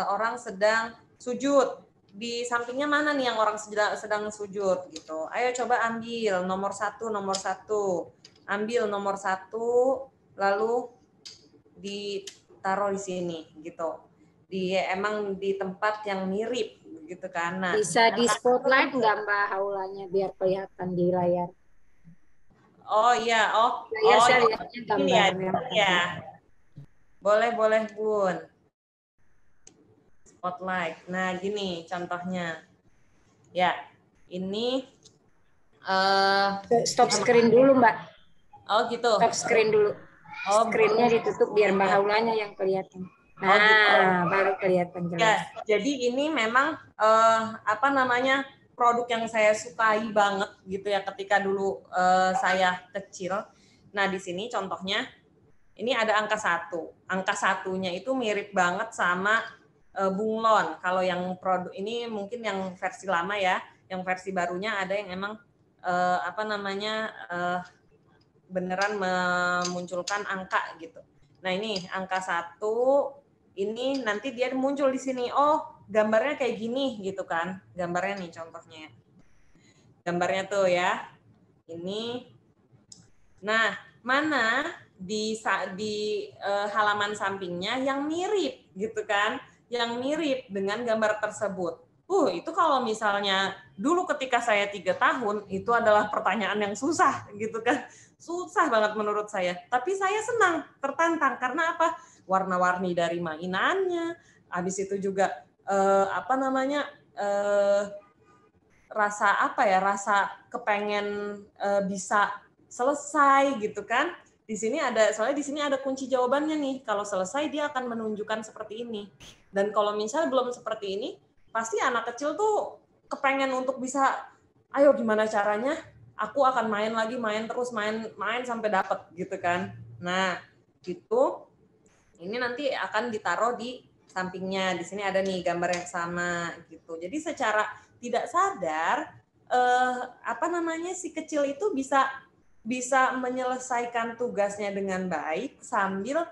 orang sedang sujud. Di sampingnya mana nih yang orang sedang sujud gitu. Ayo coba ambil nomor satu. Ambil nomor 1, lalu ditaruh di sini gitu. Emang di tempat yang mirip gitu kan. Nah, bisa di spotlight nggak Mbak Haulanya biar kelihatan di layar? Oh iya, Layar saya lihatnya ini ya, gambarnya. ya. Boleh Bun. Spotlight. Nah, gini contohnya. Ya, ini Stop screen dulu Mbak. Oh gitu. Stop screen dulu. Oh, screen-nya ditutup biar Mbak Haulanya yang kelihatan. Nah, gitu. baru kelihatan jelas. Ya, jadi ini memang produk yang saya sukai banget gitu ya ketika dulu saya kecil. Nah, di sini contohnya ini ada angka 1. Angka 1-nya itu mirip banget sama bunglon. Kalau yang produk ini mungkin yang versi lama ya, yang versi barunya ada yang emang beneran memunculkan angka gitu. Nah, ini angka 1 ini nanti dia muncul di sini. Oh, gambarnya kayak gini gitu kan. Gambarnya nih contohnya. Gambarnya tuh ya. Ini. Nah, mana di halaman sampingnya yang mirip gitu kan. Yang mirip dengan gambar tersebut. Itu kalau misalnya dulu ketika saya 3 tahun, itu adalah pertanyaan yang susah gitu kan. Susah banget menurut saya. Tapi saya senang, tertantang. Karena apa? Warna-warni dari mainannya. Habis itu juga rasa kepengen bisa selesai gitu kan. Soalnya di sini ada kunci jawabannya nih. Kalau selesai dia akan menunjukkan seperti ini. Dan kalau misalnya belum seperti ini, pasti anak kecil tuh kepengen untuk bisa, ayo gimana caranya? Aku akan main lagi, main terus, main sampai dapat gitu kan. Nah, gitu. Ini nanti akan ditaruh di sampingnya. Di sini ada nih gambar yang sama gitu. Jadi secara tidak sadar si kecil itu bisa menyelesaikan tugasnya dengan baik sambil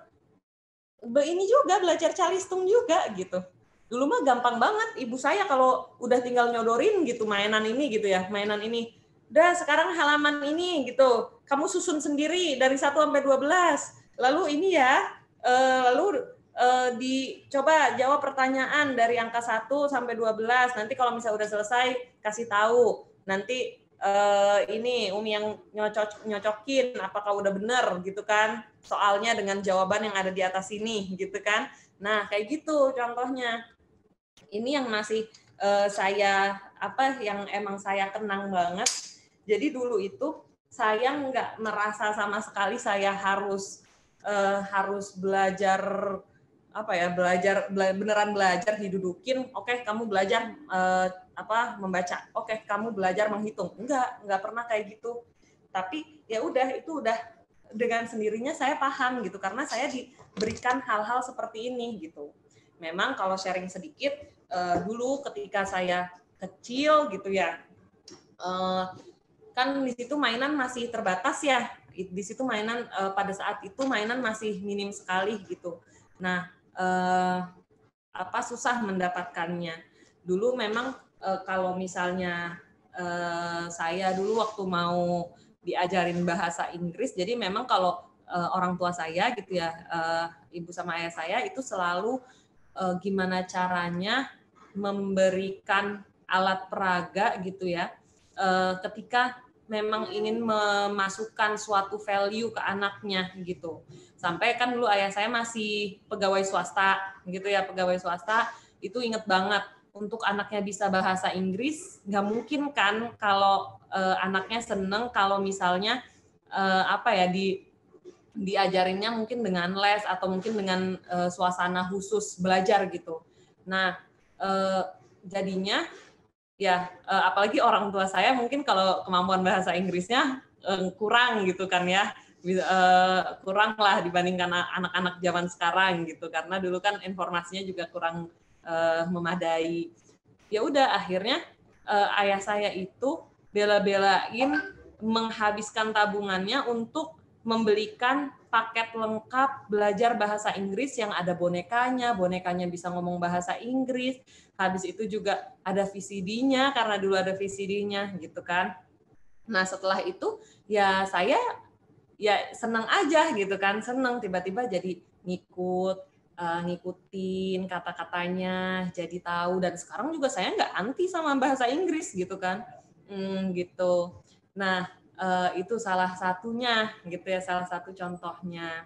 ini juga belajar calistung juga gitu. Dulu mah gampang banget, ibu saya kalau udah tinggal nyodorin gitu mainan ini gitu ya, mainan ini. Udah sekarang halaman ini gitu, kamu susun sendiri dari 1 sampai 12. Lalu ini ya, dicoba jawab pertanyaan dari angka 1 sampai 12. Nanti kalau misalnya udah selesai, kasih tahu. Nanti ini Umi yang nyocokin apakah udah benar gitu kan soalnya dengan jawaban yang ada di atas ini gitu kan. Nah, kayak gitu contohnya. Ini yang masih yang emang saya kenang banget. Jadi dulu itu saya nggak merasa sama sekali saya harus belajar beneran belajar didudukin. Oke, kamu belajar membaca. Oke, kamu belajar menghitung. Enggak pernah kayak gitu. Tapi ya udah, itu udah dengan sendirinya saya paham gitu karena saya diberikan hal-hal seperti ini gitu. Memang kalau sharing sedikit, dulu ketika saya kecil gitu ya, kan di situ mainan masih terbatas ya. Di situ mainan pada saat itu mainan masih minim sekali gitu. Nah, susah mendapatkannya. Dulu memang kalau misalnya saya dulu waktu mau diajarin bahasa Inggris, jadi memang kalau orang tua saya gitu ya, ibu sama ayah saya itu selalu gimana caranya memberikan alat peraga gitu ya, ketika memang ingin memasukkan suatu value ke anaknya gitu. Sampai kan dulu ayah saya masih pegawai swasta gitu ya, pegawai swasta itu inget banget untuk anaknya bisa bahasa Inggris, nggak mungkin kan kalau anaknya seneng kalau misalnya diajarinnya mungkin dengan les atau mungkin dengan suasana khusus belajar gitu. Nah, jadinya ya apalagi orang tua saya mungkin kalau kemampuan bahasa Inggrisnya kurang gitu kan ya, kurang lah dibandingkan anak-anak zaman sekarang gitu, karena dulu kan informasinya juga kurang memadai. Ya udah akhirnya ayah saya itu bela-belain menghabiskan tabungannya untuk membelikan paket lengkap belajar bahasa Inggris yang ada bonekanya bisa ngomong bahasa Inggris, habis itu juga ada VCD-nya karena dulu ada VCD-nya gitu kan. Nah setelah itu ya saya ya senang aja gitu kan, senang tiba-tiba jadi ngikutin kata-katanya, jadi tahu, dan sekarang juga saya nggak anti sama bahasa Inggris gitu kan, gitu. Nah itu salah satunya gitu ya, salah satu contohnya.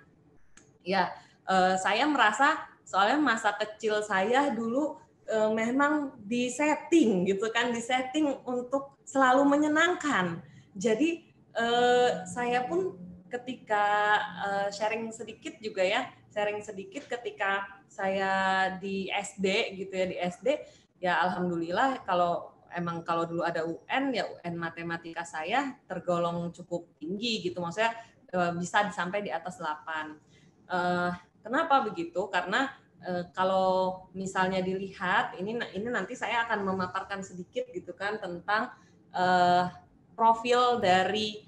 Ya saya merasa soalnya masa kecil saya dulu memang disetting gitu kan, disetting untuk selalu menyenangkan. Jadi saya pun ketika sharing sedikit juga ya, sharing sedikit ketika saya di SD gitu ya, di SD ya alhamdulillah kalau dulu ada UN ya UN matematika saya tergolong cukup tinggi gitu, maksudnya bisa sampai di atas 8. Kenapa begitu? Karena kalau misalnya dilihat ini nanti saya akan memaparkan sedikit gitu kan tentang profil dari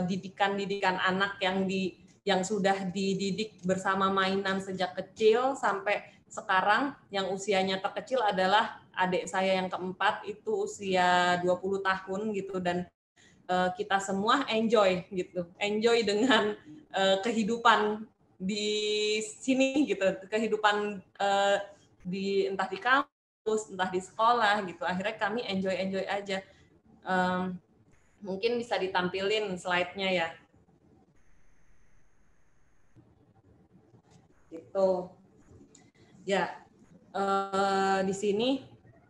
didikan anak yang sudah dididik bersama mainan sejak kecil sampai sekarang yang usianya terkecil adalah adik saya yang keempat, itu usia 20 tahun gitu, dan kita semua enjoy dengan kehidupan di sini gitu, kehidupan entah di kampus, entah di sekolah gitu. Akhirnya kami enjoy aja. Mungkin bisa ditampilin slide-nya ya. Gitu. Ya, di sini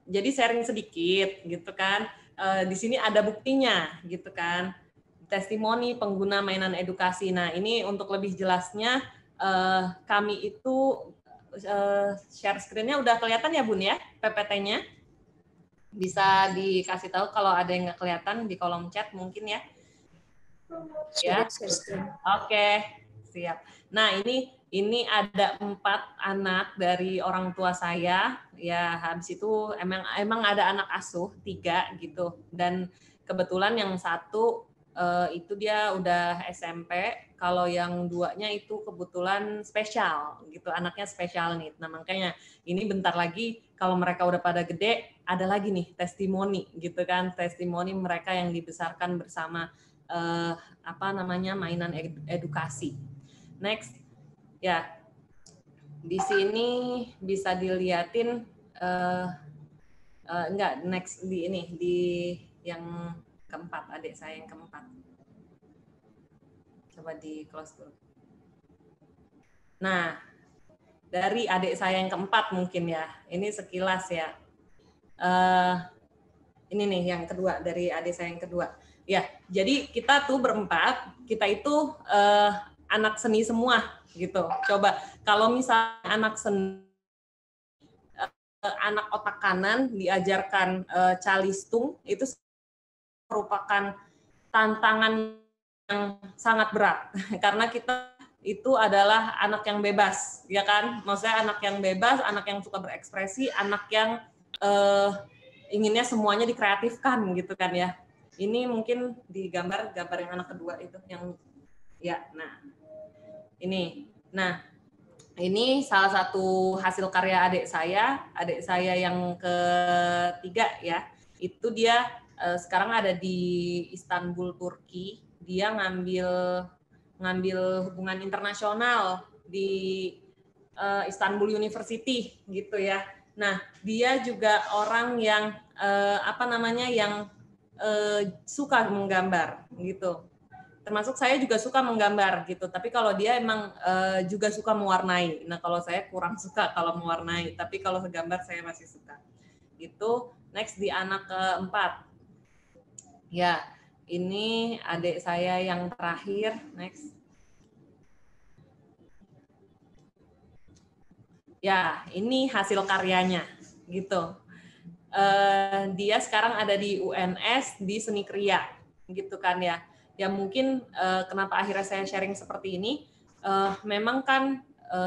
jadi sharing sedikit gitu kan. Di sini ada buktinya gitu kan. Testimoni pengguna mainan edukasi. Nah, ini untuk lebih jelasnya kami itu share screen-nya udah kelihatan ya Bun ya, PPT-nya. Bisa dikasih tahu kalau ada yang nggak kelihatan di kolom chat mungkin ya. Ya. Oke, siap. Nah, ini ada 4 anak dari orang tua saya. Ya, habis itu emang ada anak asuh 3 gitu. Dan kebetulan yang satu itu dia udah SMP. Kalau yang 2-nya itu kebetulan spesial gitu, anaknya spesial nih. Nah, makanya ini bentar lagi kalau mereka udah pada gede, ada lagi nih testimoni gitu kan, testimoni mereka yang dibesarkan bersama mainan edukasi. Next, ya di sini bisa dilihatin enggak, next di yang keempat, adik saya yang keempat. Coba di close dulu. Nah, dari adik saya yang keempat mungkin ya, ini sekilas ya. Ini nih yang kedua, dari adik saya yang kedua. Ya, jadi kita tuh berempat, kita itu anak seni semua gitu. Coba kalau misalnya anak seni, anak otak kanan diajarkan calistung, itu merupakan tantangan yang sangat berat karena kita itu adalah anak yang bebas, ya kan? Maksudnya anak yang bebas, anak yang suka berekspresi, anak yang inginnya semuanya dikreatifkan gitu kan ya. Ini mungkin di gambar yang anak kedua itu yang ya. Nah, ini salah satu hasil karya adik saya yang ketiga ya. Itu dia sekarang ada di Istanbul, Turki. Dia ngambil hubungan internasional di Istanbul University gitu ya. Nah, dia juga orang yang yang suka menggambar gitu. Termasuk saya juga suka menggambar gitu. Tapi kalau dia emang juga suka mewarnai. Nah, kalau saya kurang suka kalau mewarnai. Tapi kalau gambar saya masih suka. Gitu. Next di anak keempat. Ya, ini adik saya yang terakhir. Next. Ya, ini hasil karyanya gitu. Dia sekarang ada di UNS di seni kriya gitu kan ya. Ya mungkin kenapa akhirnya saya sharing seperti ini, memang kan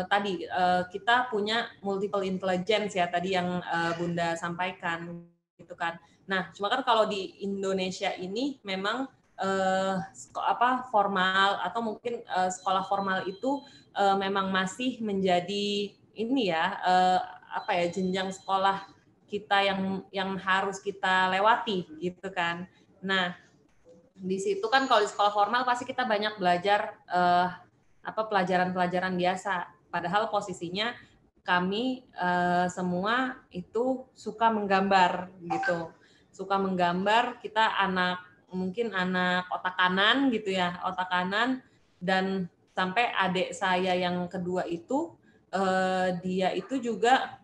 tadi kita punya multiple intelligence ya tadi yang Bunda sampaikan gitu kan. Nah, cuma kan kalau di Indonesia ini memang formal atau mungkin sekolah formal itu memang masih menjadi ini ya jenjang sekolah kita yang harus kita lewati gitu kan. Nah, di situ kan kalau di sekolah formal pasti kita banyak belajar pelajaran-pelajaran biasa. Padahal posisinya kami semua itu suka menggambar gitu. Suka menggambar, kita mungkin anak otak kanan gitu ya, otak kanan, dan sampai adik saya yang kedua itu dia itu juga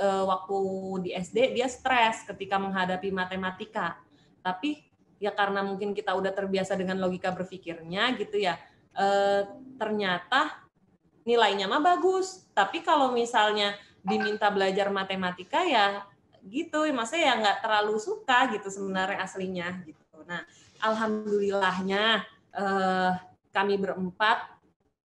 waktu di SD dia stres ketika menghadapi matematika. Tapi ya karena mungkin kita udah terbiasa dengan logika berpikirnya gitu ya, ternyata nilainya mah bagus. Tapi kalau misalnya diminta belajar matematika ya gitu, maksudnya ya nggak terlalu suka gitu sebenarnya aslinya gitu. Nah, alhamdulillahnya kami berempat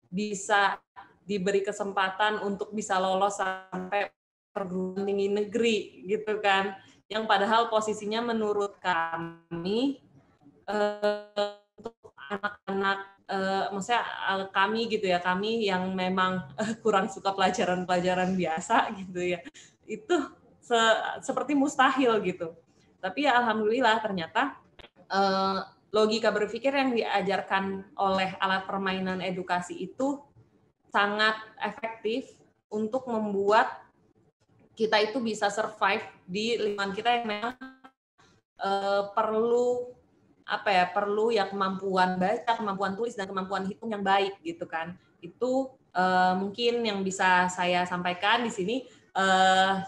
bisa diberi kesempatan untuk bisa lolos sampai perguruan tinggi negeri gitu kan, yang padahal posisinya menurut kami untuk anak-anak maksudnya kami gitu ya, kami yang memang kurang suka pelajaran-pelajaran biasa gitu ya, itu seperti mustahil gitu. Tapi ya alhamdulillah ternyata logika berpikir yang diajarkan oleh alat permainan edukasi itu sangat efektif untuk membuat kita itu bisa survive di lingkungan kita yang memang perlu kemampuan baca, kemampuan tulis, dan kemampuan hitung yang baik gitu kan. Itu mungkin yang bisa saya sampaikan di sini,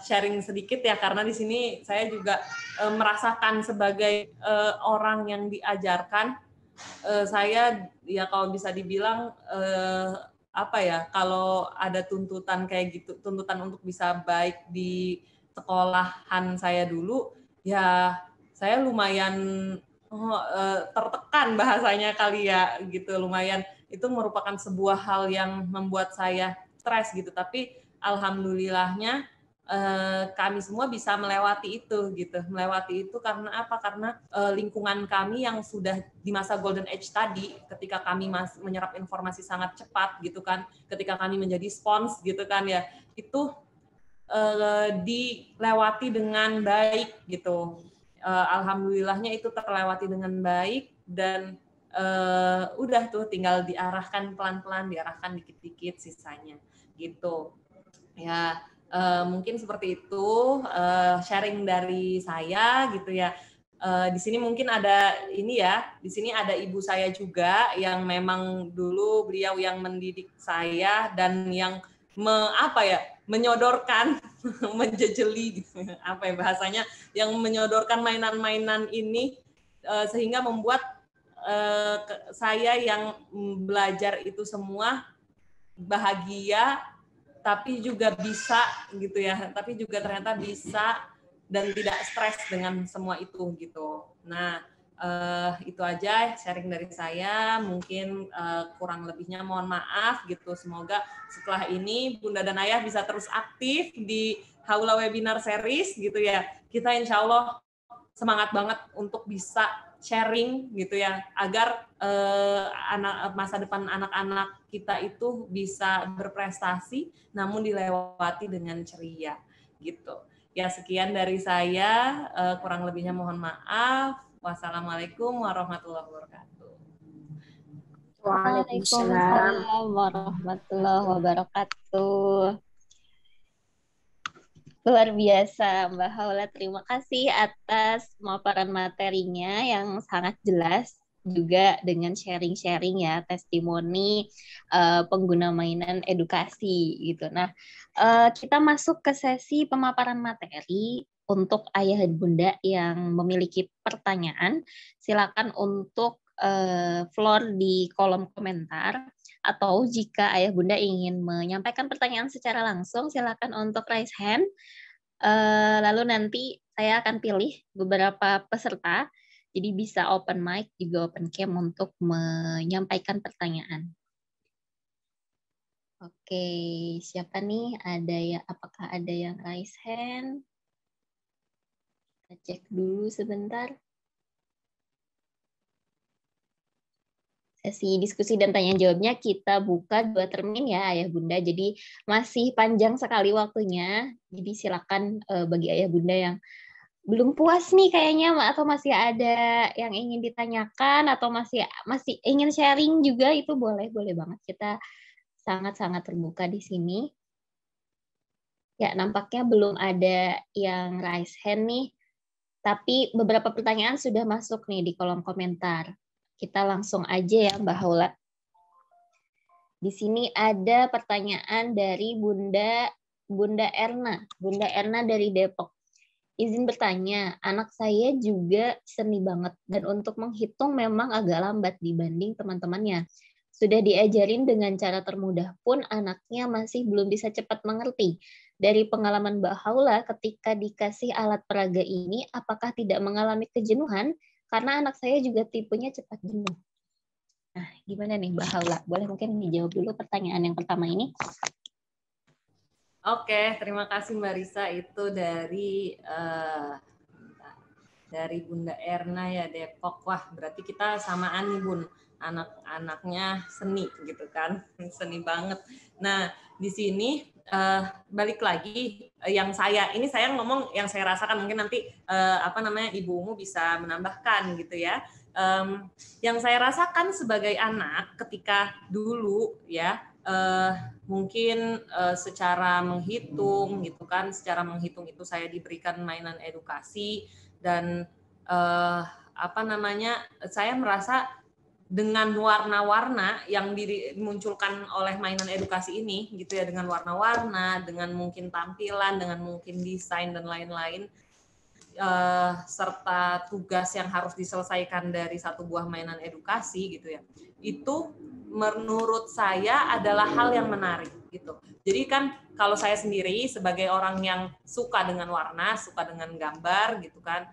sharing sedikit ya, karena di sini saya juga merasakan sebagai orang yang diajarkan. Saya ya kalau bisa dibilang kalau ada tuntutan kayak gitu, tuntutan untuk bisa baik di sekolahan saya dulu, ya saya lumayan tertekan bahasanya kali ya gitu, lumayan itu merupakan sebuah hal yang membuat saya stres gitu. Tapi alhamdulillahnya kami semua bisa melewati itu gitu. Melewati itu karena apa? Karena lingkungan kami yang sudah di masa golden age tadi, ketika kami menyerap informasi sangat cepat gitu kan, ketika kami menjadi spons gitu kan ya, itu dilewati dengan baik gitu. Alhamdulillahnya itu terlewati dengan baik, dan udah tuh tinggal diarahkan pelan-pelan, diarahkan dikit-dikit sisanya gitu ya. Mungkin seperti itu sharing dari saya gitu ya. Di sini mungkin ada ini ya, di sini ada ibu saya juga yang memang dulu beliau yang mendidik saya dan yang menyodorkan menjejeli gitu, bahasanya, yang menyodorkan mainan-mainan ini sehingga membuat saya yang belajar itu semua bahagia, tapi juga bisa gitu ya, tapi juga ternyata bisa dan tidak stres dengan semua itu gitu. Nah, itu aja sharing dari saya, mungkin kurang lebihnya mohon maaf gitu. Semoga setelah ini Bunda dan Ayah bisa terus aktif di Haula Webinar Series gitu ya. Kita insya Allah semangat banget untuk bisa sharing gitu ya, agar masa depan anak-anak kita itu bisa berprestasi namun dilewati dengan ceria gitu. Ya, sekian dari saya, kurang lebihnya mohon maaf. Wassalamualaikum warahmatullahi wabarakatuh. Waalaikumsalam warahmatullahi wabarakatuh. Luar biasa, Mbak Haula. Terima kasih atas pemaparan materinya yang sangat jelas, juga dengan sharing-sharing ya, testimoni pengguna mainan edukasi gitu. Nah, kita masuk ke sesi pemaparan materi. Untuk ayah dan bunda yang memiliki pertanyaan, silakan untuk floor di kolom komentar, atau jika ayah bunda ingin menyampaikan pertanyaan secara langsung, silakan untuk raise hand. Lalu nanti saya akan pilih beberapa peserta, jadi bisa open mic juga open cam untuk menyampaikan pertanyaan. Oke, siapa nih? Apakah ada yang raise hand? Kita cek dulu sebentar. Sesi diskusi dan tanya jawabnya kita buka 2 termin ya Ayah Bunda. Jadi masih panjang sekali waktunya. Jadi silakan bagi Ayah Bunda yang belum puas nih kayaknya, atau masih ada yang ingin ditanyakan, atau masih ingin sharing juga, itu boleh banget. Kita sangat-sangat terbuka di sini. Ya, nampaknya belum ada yang raise hand nih, tapi beberapa pertanyaan sudah masuk nih di kolom komentar. Kita langsung aja ya Mbak Haula. Di sini ada pertanyaan dari Bunda Erna. Bunda Erna dari Depok. Izin bertanya, anak saya juga seni banget dan untuk menghitung memang agak lambat dibanding teman-temannya. Sudah diajarin dengan cara termudah pun anaknya masih belum bisa cepat mengerti. Dari pengalaman Mbak Haula ketika dikasih alat peraga ini, apakah tidak mengalami kejenuhan? Karena anak saya juga tipenya cepat jenuh. Nah, gimana nih Mbak Haula? Boleh mungkin dijawab dulu pertanyaan yang pertama ini? Oke, terima kasih Mbak Risa. Itu dari Bunda Erna ya, Depok. Wah, berarti kita samaan nih Bun. Anak-anaknya seni gitu kan. Seni banget. Nah, di sini balik lagi yang saya ngomong yang saya rasakan, mungkin nanti ibumu bisa menambahkan gitu ya. Yang saya rasakan sebagai anak ketika dulu ya, mungkin secara menghitung gitu kan, secara menghitung itu saya diberikan mainan edukasi dan saya merasa dengan warna-warna yang dimunculkan oleh mainan edukasi ini gitu ya, dengan warna-warna, dengan mungkin tampilan, dengan mungkin desain dan lain-lain, serta tugas yang harus diselesaikan dari satu buah mainan edukasi gitu ya, itu menurut saya adalah hal yang menarik gitu. Jadi kan kalau saya sendiri sebagai orang yang suka dengan warna, suka dengan gambar gitu kan,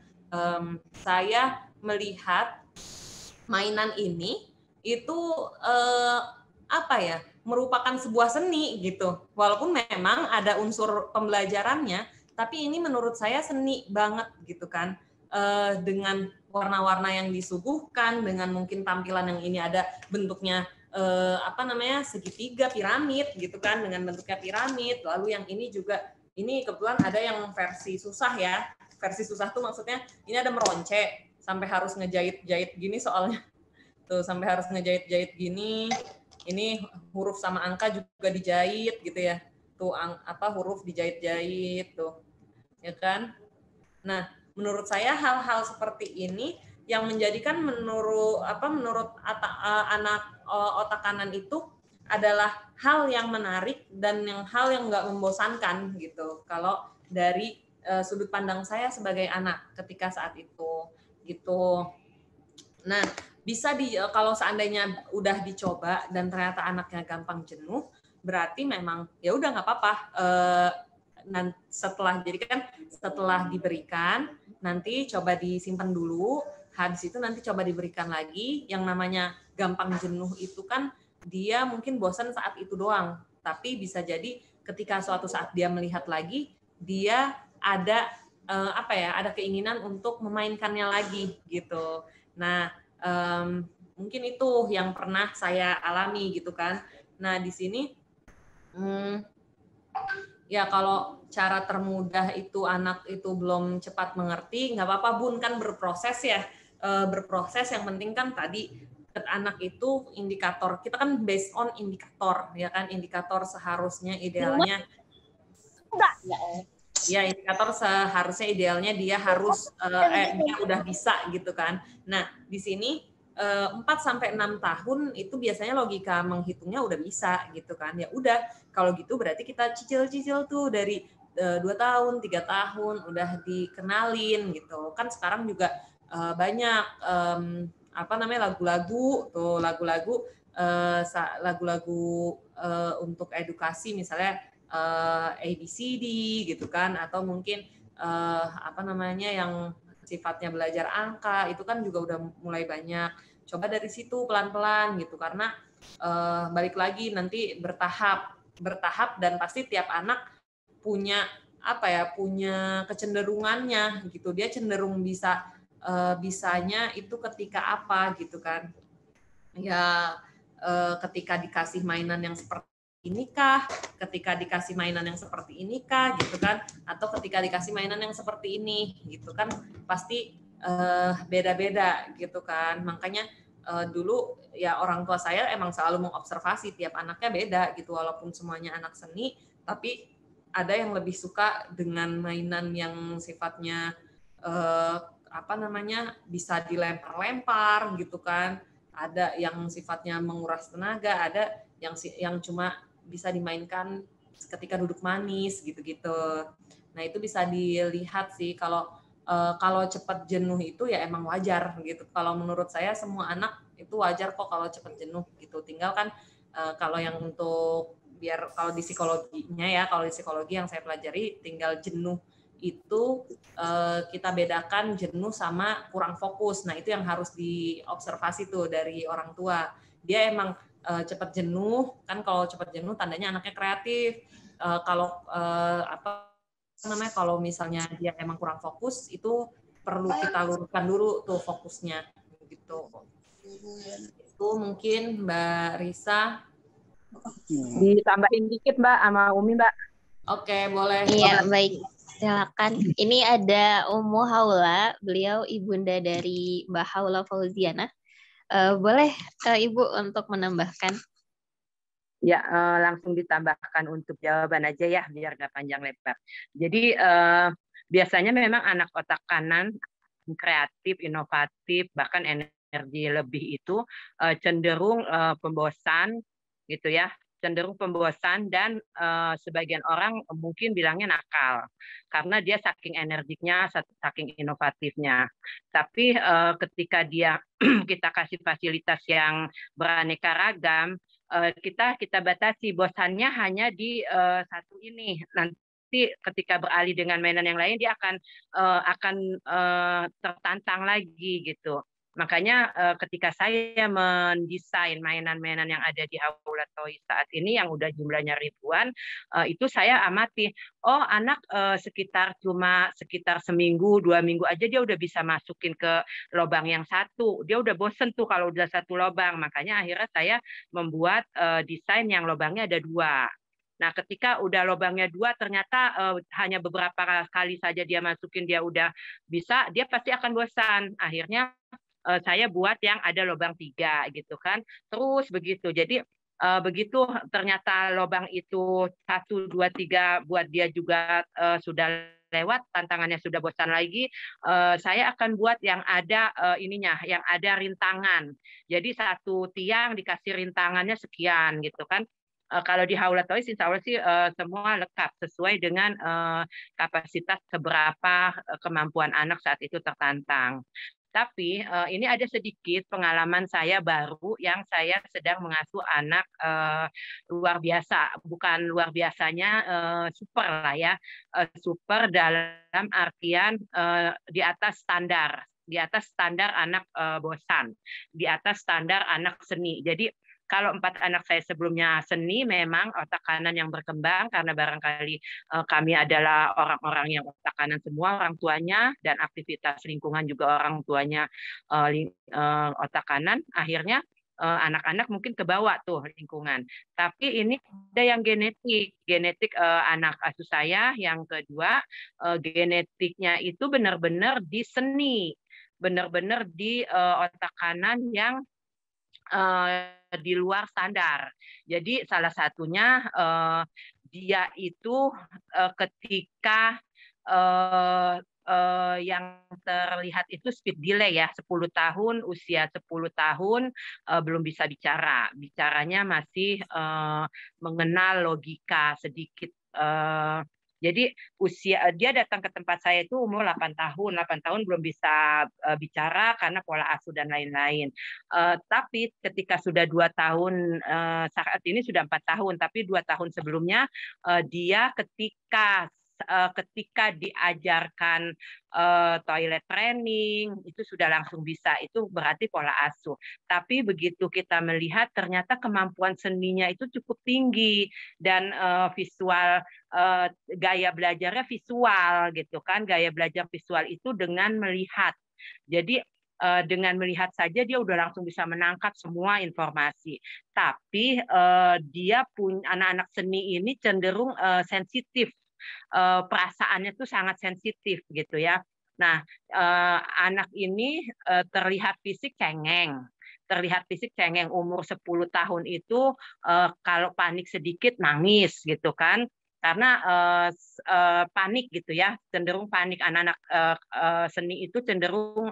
saya melihat mainan ini itu merupakan sebuah seni gitu. Walaupun memang ada unsur pembelajarannya, tapi ini menurut saya seni banget gitu kan. Dengan warna-warna yang disuguhkan, dengan mungkin tampilan yang ini ada bentuknya segitiga piramid gitu kan, dengan bentuknya piramid. Lalu yang ini juga, ini kebetulan ada yang versi susah ya. Versi susah tuh maksudnya ini ada meronce sampai harus ngejahit-jahit gini soalnya. Tuh sampai harus ngejahit-jahit gini. Ini huruf sama angka juga dijahit gitu ya. Tuh huruf dijahit-jahit tuh. Ya kan? Nah, menurut saya hal-hal seperti ini yang menjadikan menurut anak otak kanan itu adalah hal yang menarik dan hal yang nggak membosankan gitu. Kalau dari sudut pandang saya sebagai anak ketika saat itu gitu. Nah, bisa kalau seandainya udah dicoba dan ternyata anaknya gampang jenuh, berarti memang ya udah nggak apa-apa. Setelah diberikan, nanti coba disimpan dulu. Habis itu nanti coba diberikan lagi. Yang namanya gampang jenuh itu kan dia mungkin bosan saat itu doang. Tapi bisa jadi ketika suatu saat dia melihat lagi, dia ada ada keinginan untuk memainkannya lagi gitu. Nah, mungkin itu yang pernah saya alami gitu kan. Nah, di sini ya kalau cara termudah itu anak itu belum cepat mengerti, nggak apa-apa Bun, kan berproses ya. Berproses, yang penting kan tadi anak itu indikator, kita kan based on indikator, ya kan, indikator seharusnya idealnya. Ya, indikator seharusnya idealnya dia harus dia udah bisa gitu kan. Nah, di sini 4-6 tahun itu biasanya logika menghitungnya udah bisa gitu kan. Ya udah, kalau gitu berarti kita cicil-cicil tuh dari 2 tahun, 3 tahun udah dikenalin gitu. Kan sekarang juga banyak lagu-lagu tuh, lagu-lagu untuk edukasi misalnya ABCD gitu kan, atau mungkin yang sifatnya belajar angka, itu kan juga udah mulai banyak. Coba dari situ pelan-pelan gitu, karena balik lagi nanti bertahap dan pasti tiap anak punya apa ya, punya kecenderungannya gitu. Dia cenderung bisanya itu ketika apa gitu kan. Ya ketika dikasih mainan yang seperti inikah, ketika dikasih mainan yang seperti inikah gitu kan, atau ketika dikasih mainan yang seperti ini gitu kan, pasti beda-beda gitu kan. Makanya dulu ya orang tua saya emang selalu mengobservasi tiap anaknya beda gitu, walaupun semuanya anak seni, tapi ada yang lebih suka dengan mainan yang sifatnya apa namanya, bisa dilempar-lempar gitu kan. Ada yang sifatnya menguras tenaga, ada yang cuma bisa dimainkan ketika duduk manis gitu-gitu. Nah, itu bisa dilihat sih kalau cepat jenuh itu ya emang wajar gitu. Kalau menurut saya semua anak itu wajar kok kalau cepat jenuh gitu. Tinggal kan kalau yang untuk biar kalau di psikologinya ya, kalau di psikologi yang saya pelajari tinggal jenuh itu kita bedakan jenuh sama kurang fokus. Nah, itu yang harus diobservasi tuh dari orang tua. Dia emang cepat jenuh, kan kalau cepat jenuh tandanya anaknya kreatif. Kalau apa namanya, kalau misalnya dia emang kurang fokus, itu perlu kita luruskan dulu tuh fokusnya gitu. Itu mungkin Mbak Risa. Ditambahin dikit Mbak sama Umi Mbak. Oke, boleh. Iya, baik. Silakan. Ini ada Ummu Haula, beliau ibunda dari Mbak Haula Fauziana. Boleh Ibu untuk menambahkan? Ya, langsung ditambahkan untuk jawaban aja ya, biar nggak panjang lebar. Jadi biasanya memang anak otak kanan kreatif, inovatif, bahkan energi lebih itu cenderung pembosan gitu ya, cenderung pembosan dan sebagian orang mungkin bilangnya nakal karena dia saking energiknya, saking inovatifnya. Tapi ketika dia kita kasih fasilitas yang beraneka ragam, kita batasi bosannya hanya di satu ini. Nanti ketika beralih dengan mainan yang lain dia akan tertantang lagi gitu. Makanya ketika saya mendesain mainan-mainan yang ada di Haula Toys saat ini yang udah jumlahnya ribuan, itu saya amati. Oh, anak sekitar seminggu, 2 minggu aja dia udah bisa masukin ke lubang yang satu. Dia udah bosen tuh kalau udah satu lubang. Makanya akhirnya saya membuat desain yang lubangnya ada 2. Nah, ketika udah lubangnya 2, ternyata hanya beberapa kali saja dia masukin, dia udah bisa, dia pasti akan bosan. Akhirnya saya buat yang ada lubang 3 gitu kan. Terus begitu. Jadi begitu ternyata lubang itu 1, 2, 3 buat dia juga sudah lewat, tantangannya sudah bosan lagi, saya akan buat yang ada ininya, yang ada rintangan. Jadi satu tiang dikasih rintangannya sekian gitu kan. Kalau di Haula Toys insya Allah sih semua lengkap sesuai dengan kapasitas seberapa kemampuan anak saat itu tertantang. Tapi ini ada sedikit pengalaman saya baru yang saya sedang mengasuh anak luar biasa. Bukan luar biasanya super lah ya. Super dalam artian di atas standar anak bosan, di atas standar anak seni. Jadi kalau 4 anak saya sebelumnya seni, memang otak kanan yang berkembang karena barangkali kami adalah orang-orang yang otak kanan semua, orang tuanya, dan aktivitas lingkungan juga orang tuanya otak kanan. Akhirnya anak-anak mungkin kebawa tuh lingkungan. Tapi ini ada yang genetik anak asuh saya. Yang kedua, genetiknya itu benar-benar di seni, benar-benar di otak kanan yang di luar standar. Jadi salah satunya dia itu ketika yang terlihat itu speed delay ya, 10 tahun, usia 10 tahun belum bisa bicara. Bicaranya masih mengenal logika sedikit. Jadi dia datang ke tempat saya itu umur 8 tahun. 8 tahun belum bisa bicara karena pola asuh dan lain-lain. Tapi ketika sudah 2 tahun, saat ini sudah 4 tahun, tapi 2 tahun sebelumnya dia ketika ketika diajarkan toilet training itu sudah langsung bisa, itu berarti pola asuh. Tapi begitu kita melihat ternyata kemampuan seninya itu cukup tinggi dan visual gaya belajarnya visual gitu kan, gaya belajar visual itu dengan melihat. Jadi dengan melihat saja dia udah langsung bisa menangkap semua informasi. Tapi dia punya anak-anak seni ini cenderung sensitif, perasaannya tuh sangat sensitif gitu ya. Nah, anak ini terlihat fisik cengeng. Terlihat fisik cengeng, umur 10 tahun itu kalau panik sedikit nangis gitu kan. Karena panik gitu ya, cenderung panik. Anak-anak seni itu cenderung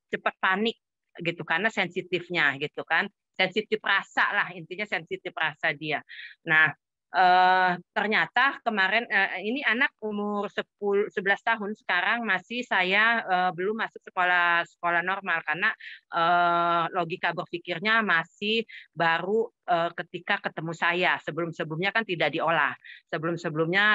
cepat panik gitu karena sensitifnya gitu kan, sensitif rasa lah intinya, sensitif rasa dia. Nah, ternyata kemarin ini anak umur 11 tahun sekarang masih saya belum masuk sekolah normal karena logika berpikirnya masih baru ketika ketemu saya. Sebelumnya kan tidak diolah. Sebelumnya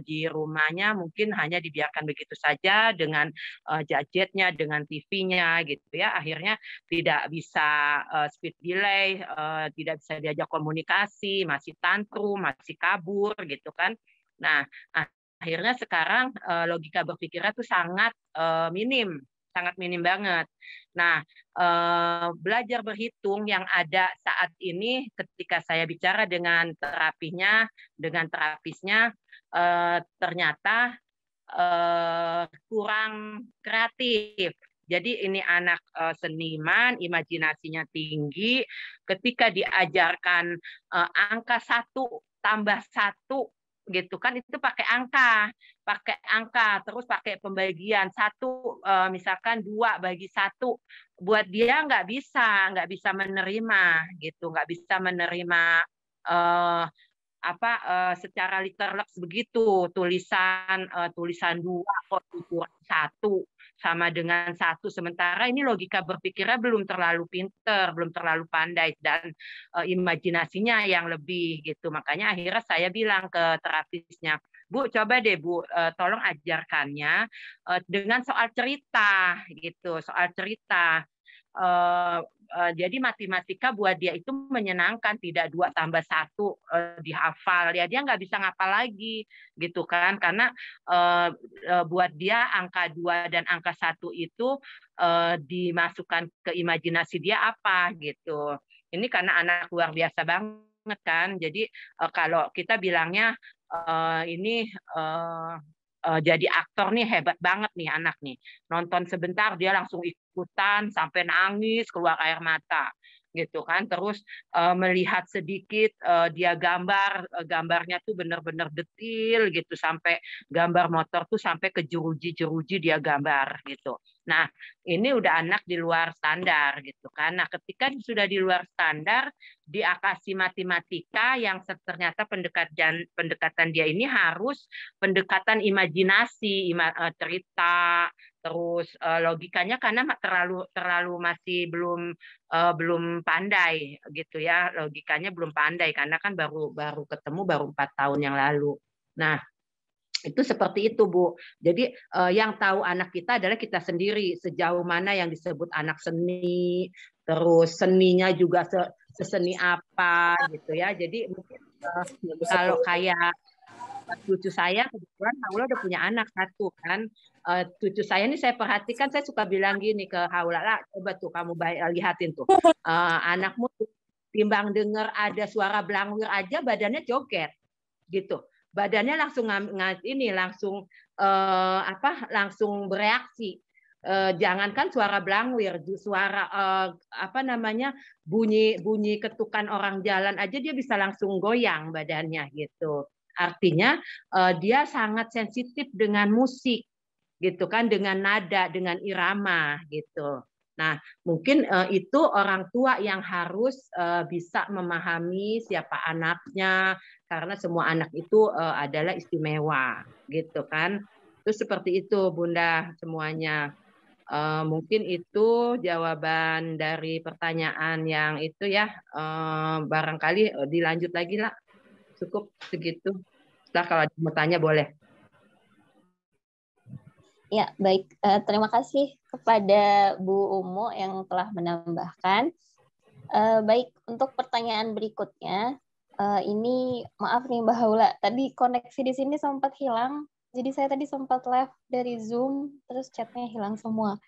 di rumahnya mungkin hanya dibiarkan begitu saja dengan gadgetnya, dengan TV-nya gitu ya. Akhirnya tidak bisa speed delay, tidak bisa diajak komunikasi, masih tantrum, masih kabur gitu kan. Nah, akhirnya sekarang logika berpikirnya tuh sangat minim banget. Nah, belajar berhitung yang ada saat ini ketika saya bicara dengan terapisnya, ternyata kurang kreatif. Jadi ini anak seniman, imajinasinya tinggi. Ketika diajarkan angka 1 tambah 1 gitu kan, itu pakai angka, terus pakai pembagian 1 misalkan 2 bagi 1, buat dia nggak bisa menerima gitu, nggak bisa menerima secara literleks begitu, tulisan 2 kok ukuran 1 sama dengan 1, sementara ini logika berpikirnya belum terlalu pinter, belum terlalu pandai, dan imajinasinya yang lebih gitu. Makanya akhirnya saya bilang ke terapisnya, Bu, coba deh Bu, tolong ajarkannya dengan soal cerita gitu, soal cerita. Jadi matematika buat dia itu menyenangkan, tidak 2 tambah 1 dihafal ya, dia nggak bisa ngapal lagi gitu kan, karena buat dia angka 2 dan angka 1 itu dimasukkan ke imajinasi dia apa gitu. Ini karena anak luar biasa banget kan, jadi kalau kita bilangnya ini jadi aktor nih, hebat banget nih anak nih, nonton sebentar dia langsung ikutan sampai nangis keluar air mata gitu kan. Terus melihat sedikit dia gambarnya tuh benar-benar detil gitu, sampai gambar motor tuh sampai ke jeruji dia gambar gitu. Nah, ini udah anak di luar standar gitu kan. Nah, ketika sudah di luar standar, diakasi matematika yang ternyata pendekatan dia ini harus pendekatan imajinasi, cerita, terus logikanya karena terlalu masih belum pandai gitu ya, logikanya belum pandai karena kan baru ketemu baru 4 tahun yang lalu. Nah, itu seperti itu Bu. Jadi yang tahu anak kita adalah kita sendiri, sejauh mana yang disebut anak seni, terus seninya juga seseni apa gitu ya. Jadi mungkin kalau kayak cucu saya kebetulan Haula udah punya anak 1 kan. Cucu saya ini saya perhatikan, saya suka bilang gini ke Haula, lah coba tuh kamu lihatin tuh, anakmu timbang dengar ada suara blangwir aja badannya joget gitu, badannya langsung langsung bereaksi. Jangankan suara blangwir, suara bunyi ketukan orang jalan aja dia bisa langsung goyang badannya gitu. Artinya dia sangat sensitif dengan musik gitu kan, dengan nada, dengan irama gitu. Nah, mungkin itu orang tua yang harus bisa memahami siapa anaknya, karena semua anak itu adalah istimewa gitu kan. Terus seperti itu Bunda semuanya. Mungkin itu jawaban dari pertanyaan yang itu ya. Barangkali dilanjut lagi lah. Cukup segitu. Setelah kalau mau tanya boleh. Ya, baik. Terima kasih kepada Bu Umu yang telah menambahkan. Baik, untuk pertanyaan berikutnya, ini maaf nih Mbak Haula, tadi koneksi di sini sempat hilang, jadi saya tadi sempat live dari Zoom, terus chatnya hilang semua.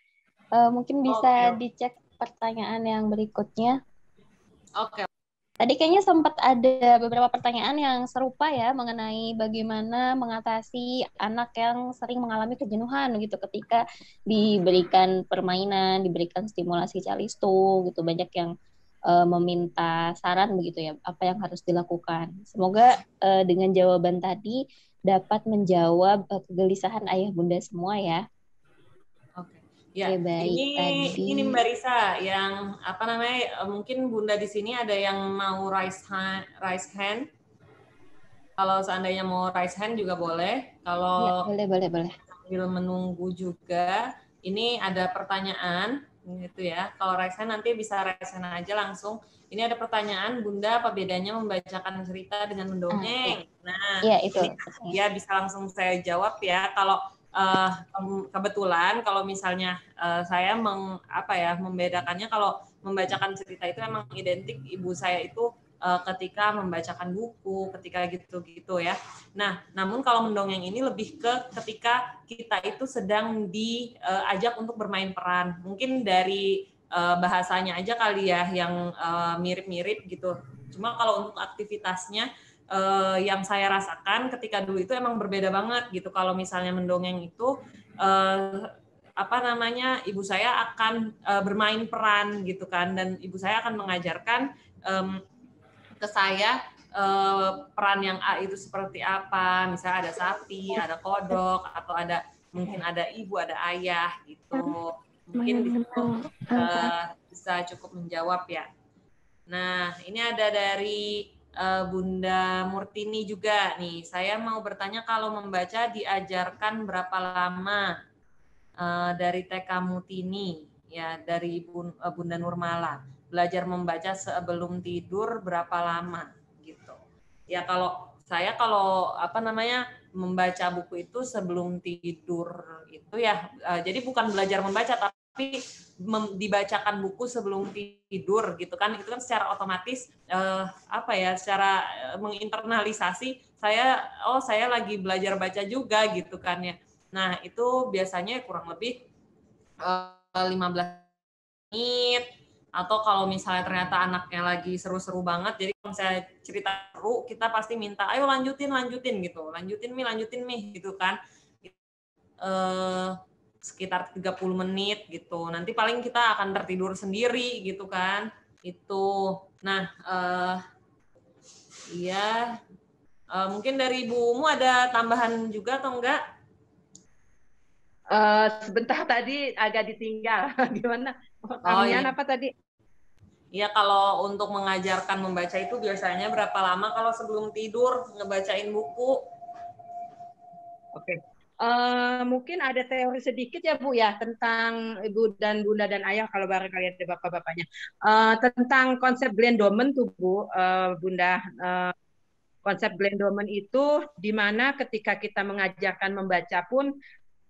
Mungkin bisa dicek pertanyaan yang berikutnya. Oke. Tadi kayaknya sempat ada beberapa pertanyaan yang serupa ya mengenai bagaimana mengatasi anak yang sering mengalami kejenuhan gitu ketika diberikan permainan, diberikan stimulasi calisto gitu. Banyak yang meminta saran begitu ya, apa yang harus dilakukan. Semoga dengan jawaban tadi dapat menjawab kegelisahan ayah bunda semua ya. Oke. Ya, Oke, baik. ini Mbak Risa yang apa namanya? Mungkin Bunda di sini ada yang mau raise hand. Kalau seandainya mau raise hand juga boleh. Kalau Ya, boleh. sambil menunggu juga, ini ada pertanyaan gitu ya. Kalau raise hand nanti bisa raise hand aja langsung. Ini ada pertanyaan, Bunda, apa bedanya membacakan cerita dengan mendongeng? Nah, ya, itu. Ini ya bisa langsung saya jawab ya. Kalau kebetulan kalau misalnya saya membedakannya, kalau membacakan cerita itu emang identik ibu saya itu ketika membacakan buku, ketika gitu-gitu ya. Nah, namun kalau mendongeng ini lebih ke ketika kita itu sedang diajak untuk bermain peran. Mungkin dari bahasanya aja kali ya yang mirip-mirip gitu. Cuma kalau untuk aktivitasnya yang saya rasakan ketika dulu itu emang berbeda banget gitu. Kalau misalnya mendongeng itu ibu saya akan bermain peran gitu kan, dan ibu saya akan mengajarkan ke saya peran yang A itu seperti apa. Misalnya ada sapi, ada kodok, atau mungkin ada ibu, ada ayah gitu. Mungkin di situ bisa cukup menjawab ya. Nah, ini ada dari Bunda Murtini juga nih. Saya mau bertanya, kalau membaca diajarkan berapa lama? Dari TK Mutini ya, dari Bunda Nurmala. Belajar membaca sebelum tidur berapa lama gitu. Ya kalau saya membaca buku itu sebelum tidur itu ya, jadi bukan belajar membaca tapi dibacakan buku sebelum tidur gitu kan, itu kan secara otomatis secara menginternalisasi saya lagi belajar baca juga gitu kan ya. Nah, itu biasanya kurang lebih 15 menit, atau kalau misalnya ternyata anaknya lagi seru-seru banget, jadi kalau misalnya cerita seru, kita pasti minta, ayo lanjutin gitu, lanjutin mi gitu kan. Sekitar 30 menit gitu. Nanti paling kita akan tertidur sendiri gitu kan. Itu. Nah, mungkin dari Ibumu ada tambahan juga atau enggak? Sebentar tadi agak ditinggal. Gimana? Pertanyaan apa tadi? Ya, kalau untuk mengajarkan membaca itu biasanya berapa lama kalau sebelum tidur ngebacain buku? Oke. Mungkin ada teori sedikit ya Bu ya tentang Ibu dan Bunda dan Ayah, kalau barangkali ada bapak-bapaknya, tentang konsep Glendomen tuh Bu, Bunda. Konsep Glendomen itu di mana ketika kita mengajarkan membaca pun,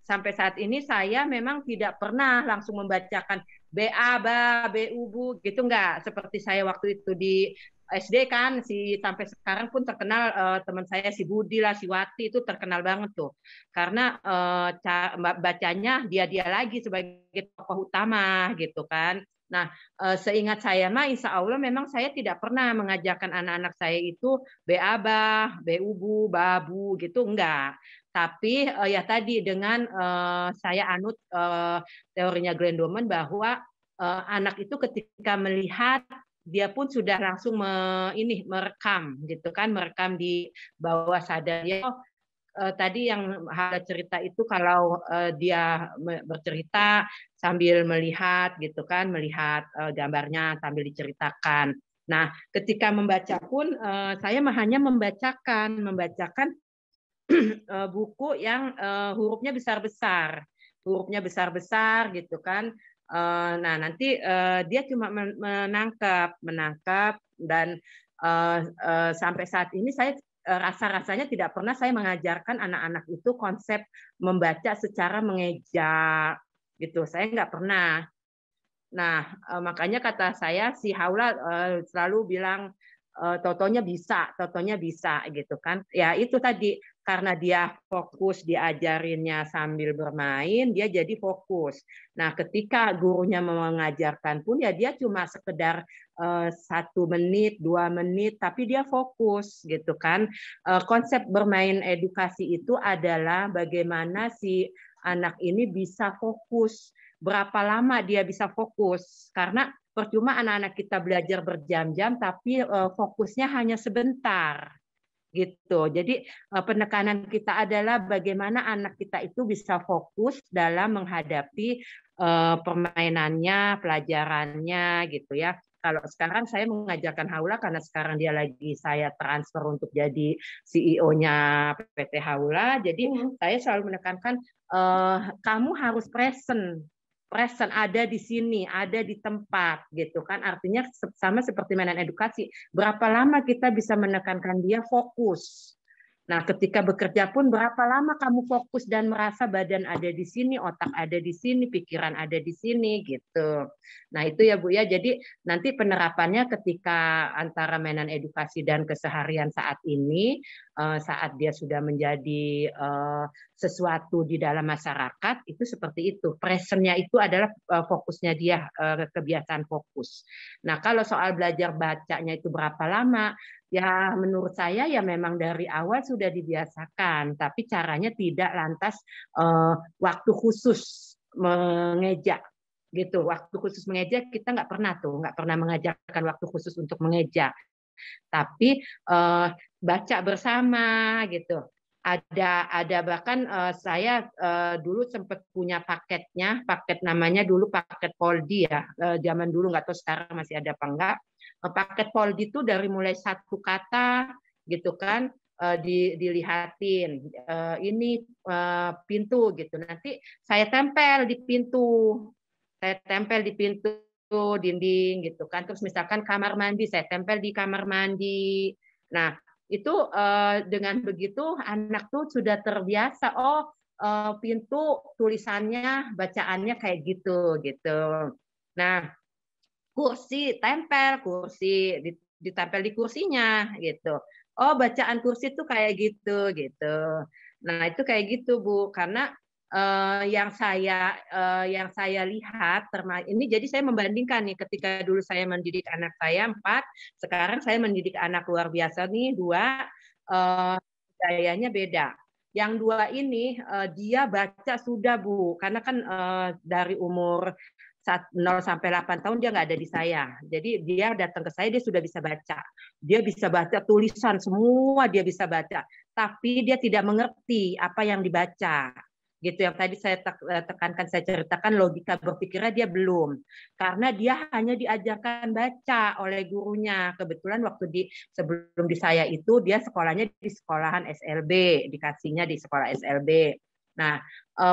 sampai saat ini saya memang tidak pernah langsung membacakan BA, BA, BU, Bu, gitu enggak. Seperti saya waktu itu di SD kan, sampai sekarang pun terkenal, teman saya si Budi lah, si Wati itu terkenal banget tuh. Karena bacanya dia lagi sebagai tokoh utama gitu kan. Nah, seingat saya mah insya Allah memang saya tidak pernah mengajarkan anak-anak saya itu BABA, BUBU, BABU gitu, enggak. Tapi ya tadi dengan saya anut teorinya Glendomen bahwa anak itu ketika melihat dia pun sudah langsung merekam gitu kan, merekam di bawah sadarnya. Tadi yang ada cerita itu kalau dia bercerita sambil melihat gitu kan, melihat gambarnya sambil diceritakan. Nah, ketika membaca pun saya hanya membacakan buku yang hurufnya besar-besar gitu kan. Nah, nanti dia cuma menangkap dan sampai saat ini saya rasa-rasanya tidak pernah saya mengajarkan anak-anak itu konsep membaca secara mengeja gitu. Saya nggak pernah. Nah, makanya kata saya si Haula selalu bilang totonya bisa gitu kan. Ya itu tadi karena dia fokus diajarinnya sambil bermain, dia jadi fokus. Nah, ketika gurunya mengajarkan pun ya dia cuma sekedar 1 menit, 2 menit, tapi dia fokus gitu kan. Konsep bermain edukasi itu adalah bagaimana si anak ini bisa fokus. Berapa lama dia bisa fokus? Karena percuma anak-anak kita belajar berjam-jam, tapi fokusnya hanya sebentar, gitu. Jadi penekanan kita adalah bagaimana anak kita itu bisa fokus dalam menghadapi permainannya, pelajarannya, gitu ya. Kalau sekarang saya mengajarkan Haula karena sekarang dia lagi saya transfer untuk jadi CEO-nya PT Haula. Jadi saya selalu menekankan kamu harus present ada di sini, ada di tempat gitu kan. Artinya sama seperti mainan edukasi. Berapa lama kita bisa menekankan dia fokus. Nah, ketika bekerja pun berapa lama kamu fokus dan merasa badan ada di sini, otak ada di sini, pikiran ada di sini gitu. Nah, itu ya Bu ya. Jadi nanti penerapannya ketika antara mainan edukasi dan keseharian saat ini, saat dia sudah menjadi sesuatu di dalam masyarakat, itu seperti itu. Presentnya itu adalah fokusnya dia, kebiasaan fokus. Nah, kalau soal belajar bacanya itu berapa lama? Ya menurut saya ya memang dari awal sudah dibiasakan, tapi caranya tidak lantas waktu khusus mengeja gitu. Waktu khusus mengeja kita nggak pernah mengajarkan waktu khusus untuk mengeja. Tapi baca bersama gitu. Ada bahkan saya dulu sempat punya paketnya, paket namanya dulu paket Poldi ya. Zaman dulu nggak tahu sekarang masih ada apa enggak. Paket Poldi itu dari mulai 1 kata gitu kan dilihatin ini pintu gitu. Nanti saya tempel di pintu dinding gitu kan. Terus misalkan kamar mandi saya tempel di kamar mandi. Nah, itu dengan begitu anak tuh sudah terbiasa pintu tulisannya bacaannya kayak gitu. Nah, kursi ditempel di kursinya gitu. Bacaan kursi tuh kayak gitu. Nah, itu kayak gitu Bu, karena yang saya lihat ini, jadi saya membandingkan nih ketika dulu saya mendidik anak saya 4, sekarang saya mendidik anak luar biasa nih 2, gayanya beda. Yang 2 ini dia baca sudah Bu, karena kan dari umur 0 sampai 8 tahun dia nggak ada di saya. Jadi dia datang ke saya dia sudah bisa baca. Dia bisa baca tulisan semua dia bisa baca, tapi dia tidak mengerti apa yang dibaca. Gitu yang tadi saya tekankan, saya ceritakan logika berpikirnya dia belum, karena dia hanya diajarkan baca oleh gurunya. Kebetulan waktu sebelum di saya itu dia sekolahnya di sekolahan SLB, dikasihnya di sekolah SLB. Nah,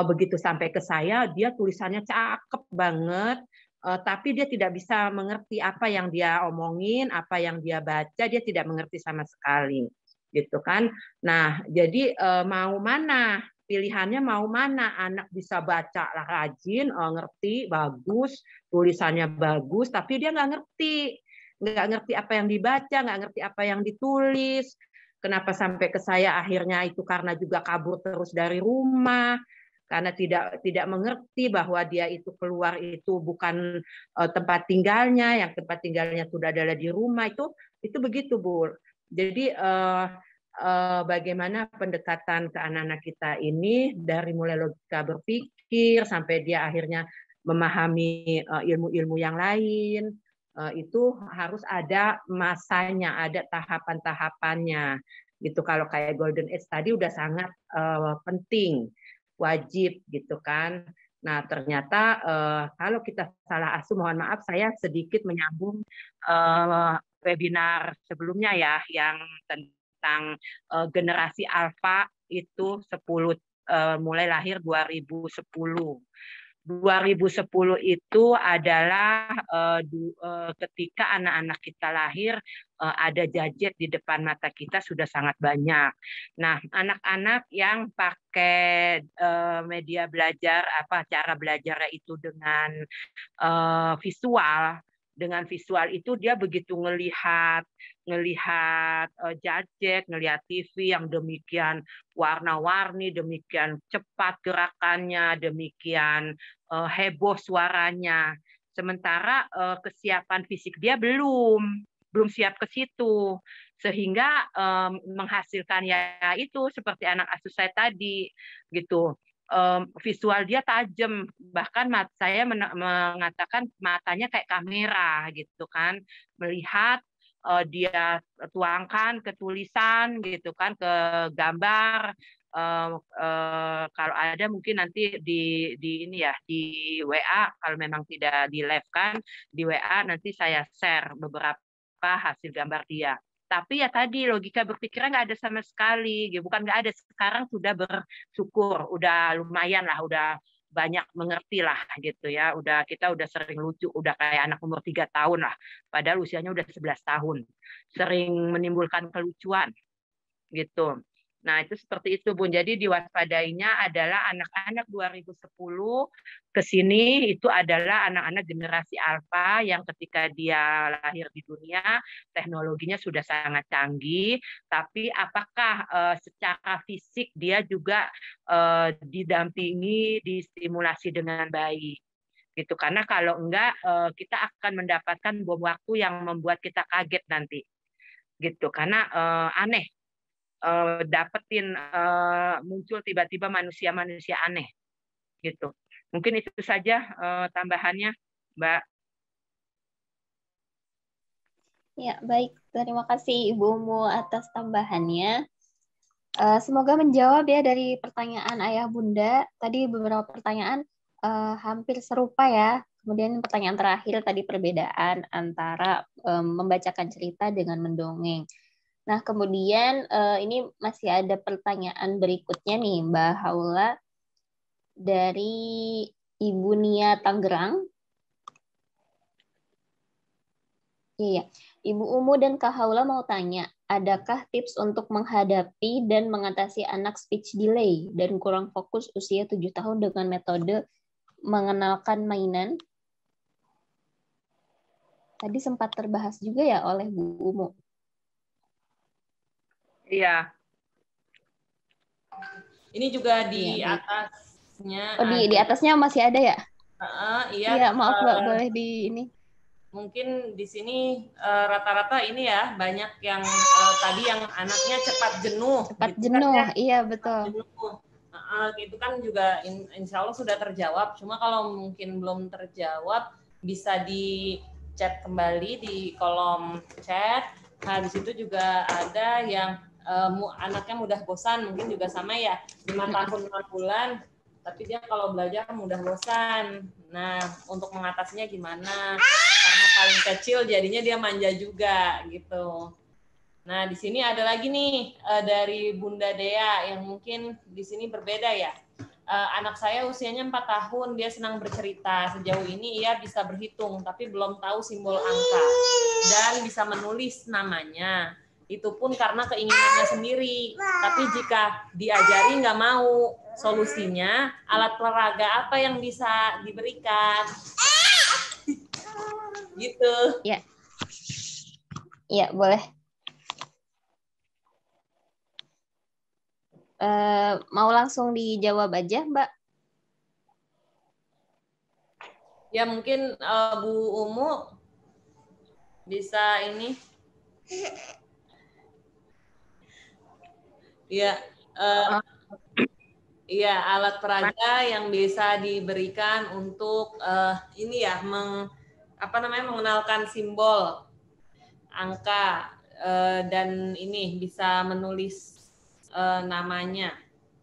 begitu sampai ke saya dia tulisannya cakep banget, tapi dia tidak bisa mengerti apa yang dia omongin, apa yang dia baca, dia tidak mengerti sama sekali. Gitu kan. Nah, jadi mau mana? Pilihannya mau mana? Anak bisa baca lah rajin, ngerti, bagus, tulisannya bagus, tapi dia nggak ngerti apa yang dibaca, nggak ngerti apa yang ditulis. Kenapa sampai ke saya akhirnya itu karena juga kabur terus dari rumah, karena tidak mengerti bahwa dia itu keluar itu bukan tempat tinggalnya, yang tempat tinggalnya sudah adalah di rumah, itu begitu Bu. Jadi bagaimana pendekatan ke anak-anak kita ini dari mulai logika berpikir sampai dia akhirnya memahami ilmu-ilmu yang lain, itu harus ada masanya, ada tahapan-tahapannya. Gitu. Kalau kayak Golden Age tadi udah sangat penting, wajib gitu kan. Nah, ternyata kalau kita salah asuh, mohon maaf saya sedikit menyambung webinar sebelumnya ya, yang tentang generasi alfa itu 10 mulai lahir 2010. 2010 itu adalah ketika anak-anak kita lahir, ada gadget di depan mata kita sudah sangat banyak. Nah, anak-anak yang pakai media belajar, cara belajarnya itu dengan visual, itu dia begitu ngelihat gadget, ngelihat TV yang demikian warna-warni, demikian cepat gerakannya, demikian heboh suaranya. Sementara kesiapan fisik dia belum siap ke situ, sehingga menghasilkan ya itu seperti anak asuh saya tadi gitu. Visual dia tajam, bahkan saya mengatakan matanya kayak kamera gitu kan, melihat dia tuangkan ke tulisan gitu kan, ke gambar. Kalau ada mungkin nanti di ini ya, di WA, kalau memang tidak di live kan di WA nanti saya share beberapa hasil gambar dia. Tapi ya tadi logika berpikirnya nggak ada sama sekali, bukan nggak ada, sekarang sudah bersyukur, udah lumayan lah, udah banyak mengerti lah gitu ya, kita udah sering lucu, udah kayak anak umur 3 tahun lah, padahal usianya udah 11 tahun, sering menimbulkan kelucuan gitu. Nah, itu seperti itu, Bun. Jadi diwaspadainya adalah anak-anak 2010 ke sini itu adalah anak-anak generasi alfa yang ketika dia lahir di dunia, teknologinya sudah sangat canggih, tapi apakah secara fisik dia juga didampingi, distimulasi dengan baik? Gitu. Karena kalau enggak, kita akan mendapatkan bom waktu yang membuat kita kaget nanti. Gitu. Karena aneh. Dapetin muncul tiba-tiba manusia-manusia aneh gitu. Mungkin itu saja tambahannya, Mbak. Ya, baik. Terima kasih Ibu Umu atas tambahannya. Semoga menjawab ya dari pertanyaan Ayah Bunda. Tadi beberapa pertanyaan hampir serupa ya. Kemudian pertanyaan terakhir tadi perbedaan antara membacakan cerita dengan mendongeng. Nah, kemudian ini masih ada pertanyaan berikutnya nih, Mbak Haula dari Ibu Nia Tangerang. Iya, Ibu Umu dan Kak Haula mau tanya, adakah tips untuk menghadapi dan mengatasi anak speech delay dan kurang fokus usia 7 tahun dengan metode mengenalkan mainan? Tadi sempat terbahas juga ya oleh Bu Umu. Iya. Ini juga di atasnya. Oh, di atasnya masih ada ya? Iya. Iya, maaf Mbak, boleh di ini. Mungkin di sini rata-rata ini ya banyak yang tadi yang anaknya cepat jenuh. Cepat gitu jenuh, kan, ya? iya betul. Itu kan juga insya Allah sudah terjawab. Cuma kalau mungkin belum terjawab bisa di chat kembali di kolom chat. Nah di situ juga ada yang anaknya mudah bosan, mungkin juga sama ya, 5 tahun 6 bulan, tapi dia kalau belajar mudah bosan. Nah, untuk mengatasinya gimana? Karena paling kecil jadinya dia manja juga gitu. Nah, di sini ada lagi nih dari Bunda Dea yang mungkin di sini berbeda ya. Anak saya usianya 4 tahun, dia senang bercerita. Sejauh ini ia bisa berhitung, tapi belum tahu simbol angka. Dan bisa menulis namanya. Itu pun karena keinginannya sendiri. Tapi jika diajari nggak mau, solusinya alat peraga apa yang bisa diberikan? Gitu. Ya, ya boleh. Mau langsung dijawab aja, Mbak? Ya mungkin Bu Umu bisa ini. Iya, iya alat peraga yang bisa diberikan untuk ini ya mengenalkan simbol angka dan ini bisa menulis namanya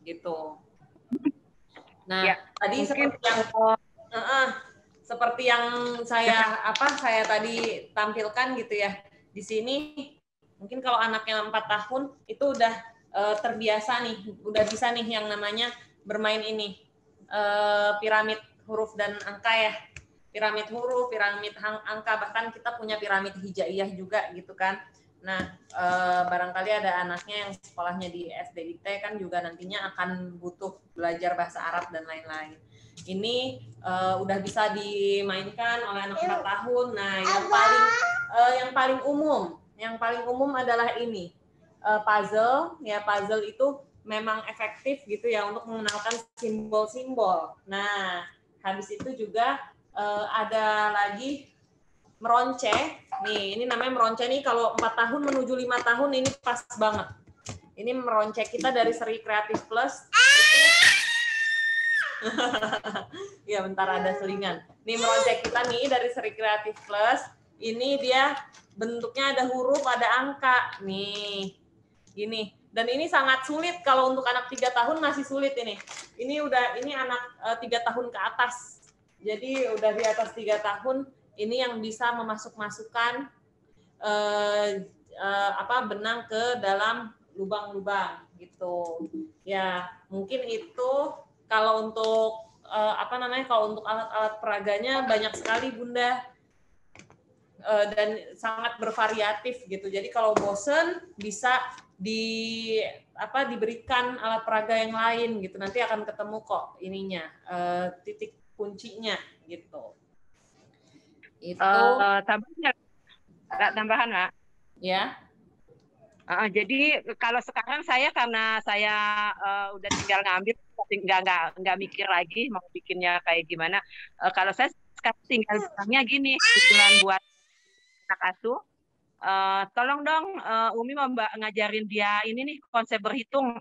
gitu. Nah ya, tadi seperti yang saya tadi tampilkan gitu ya di sini. Mungkin kalau anaknya 4 tahun itu udah terbiasa nih, udah bisa nih yang namanya bermain ini piramid huruf dan angka ya. Piramid huruf, piramid angka, bahkan kita punya piramid hijaiyah juga gitu kan. Nah, barangkali ada anaknya yang sekolahnya di SDIT kan juga nantinya akan butuh belajar bahasa Arab dan lain-lain. Ini udah bisa dimainkan oleh anak 4 tahun. Nah, yang paling umum adalah ini. Puzzle, ya puzzle itu memang efektif gitu ya untuk mengenalkan simbol-simbol. Nah, habis itu juga ada lagi meronceh. Nih, ini namanya meronceh nih kalau 4 tahun menuju 5 tahun ini pas banget. Ini meronceh kita dari seri Kreatif Plus. Ya, bentar ada selingan. Nih meronceh kita nih dari seri Kreatif Plus. Ini dia bentuknya ada huruf, ada angka. Nih, gini. Dan ini sangat sulit kalau untuk anak 3 tahun masih sulit ini. Ini anak 3 tahun ke atas. Jadi udah di atas 3 tahun ini yang bisa memasukkan benang ke dalam lubang-lubang gitu. Ya, mungkin itu kalau untuk kalau untuk alat-alat peraganya banyak sekali Bunda. Dan sangat bervariatif gitu. Jadi kalau bosen bisa diberikan alat peraga yang lain gitu. Nanti akan ketemu kok ininya, titik kuncinya gitu. Itu tambahan Mbak. Ya. Jadi kalau sekarang karena saya udah tinggal ngambil, nggak mikir lagi mau bikinnya kayak gimana. Kalau saya sekarang tinggal bilangnya gini, usulan buat anak asuh, tolong dong Umi mau ngajarin dia ini nih konsep berhitung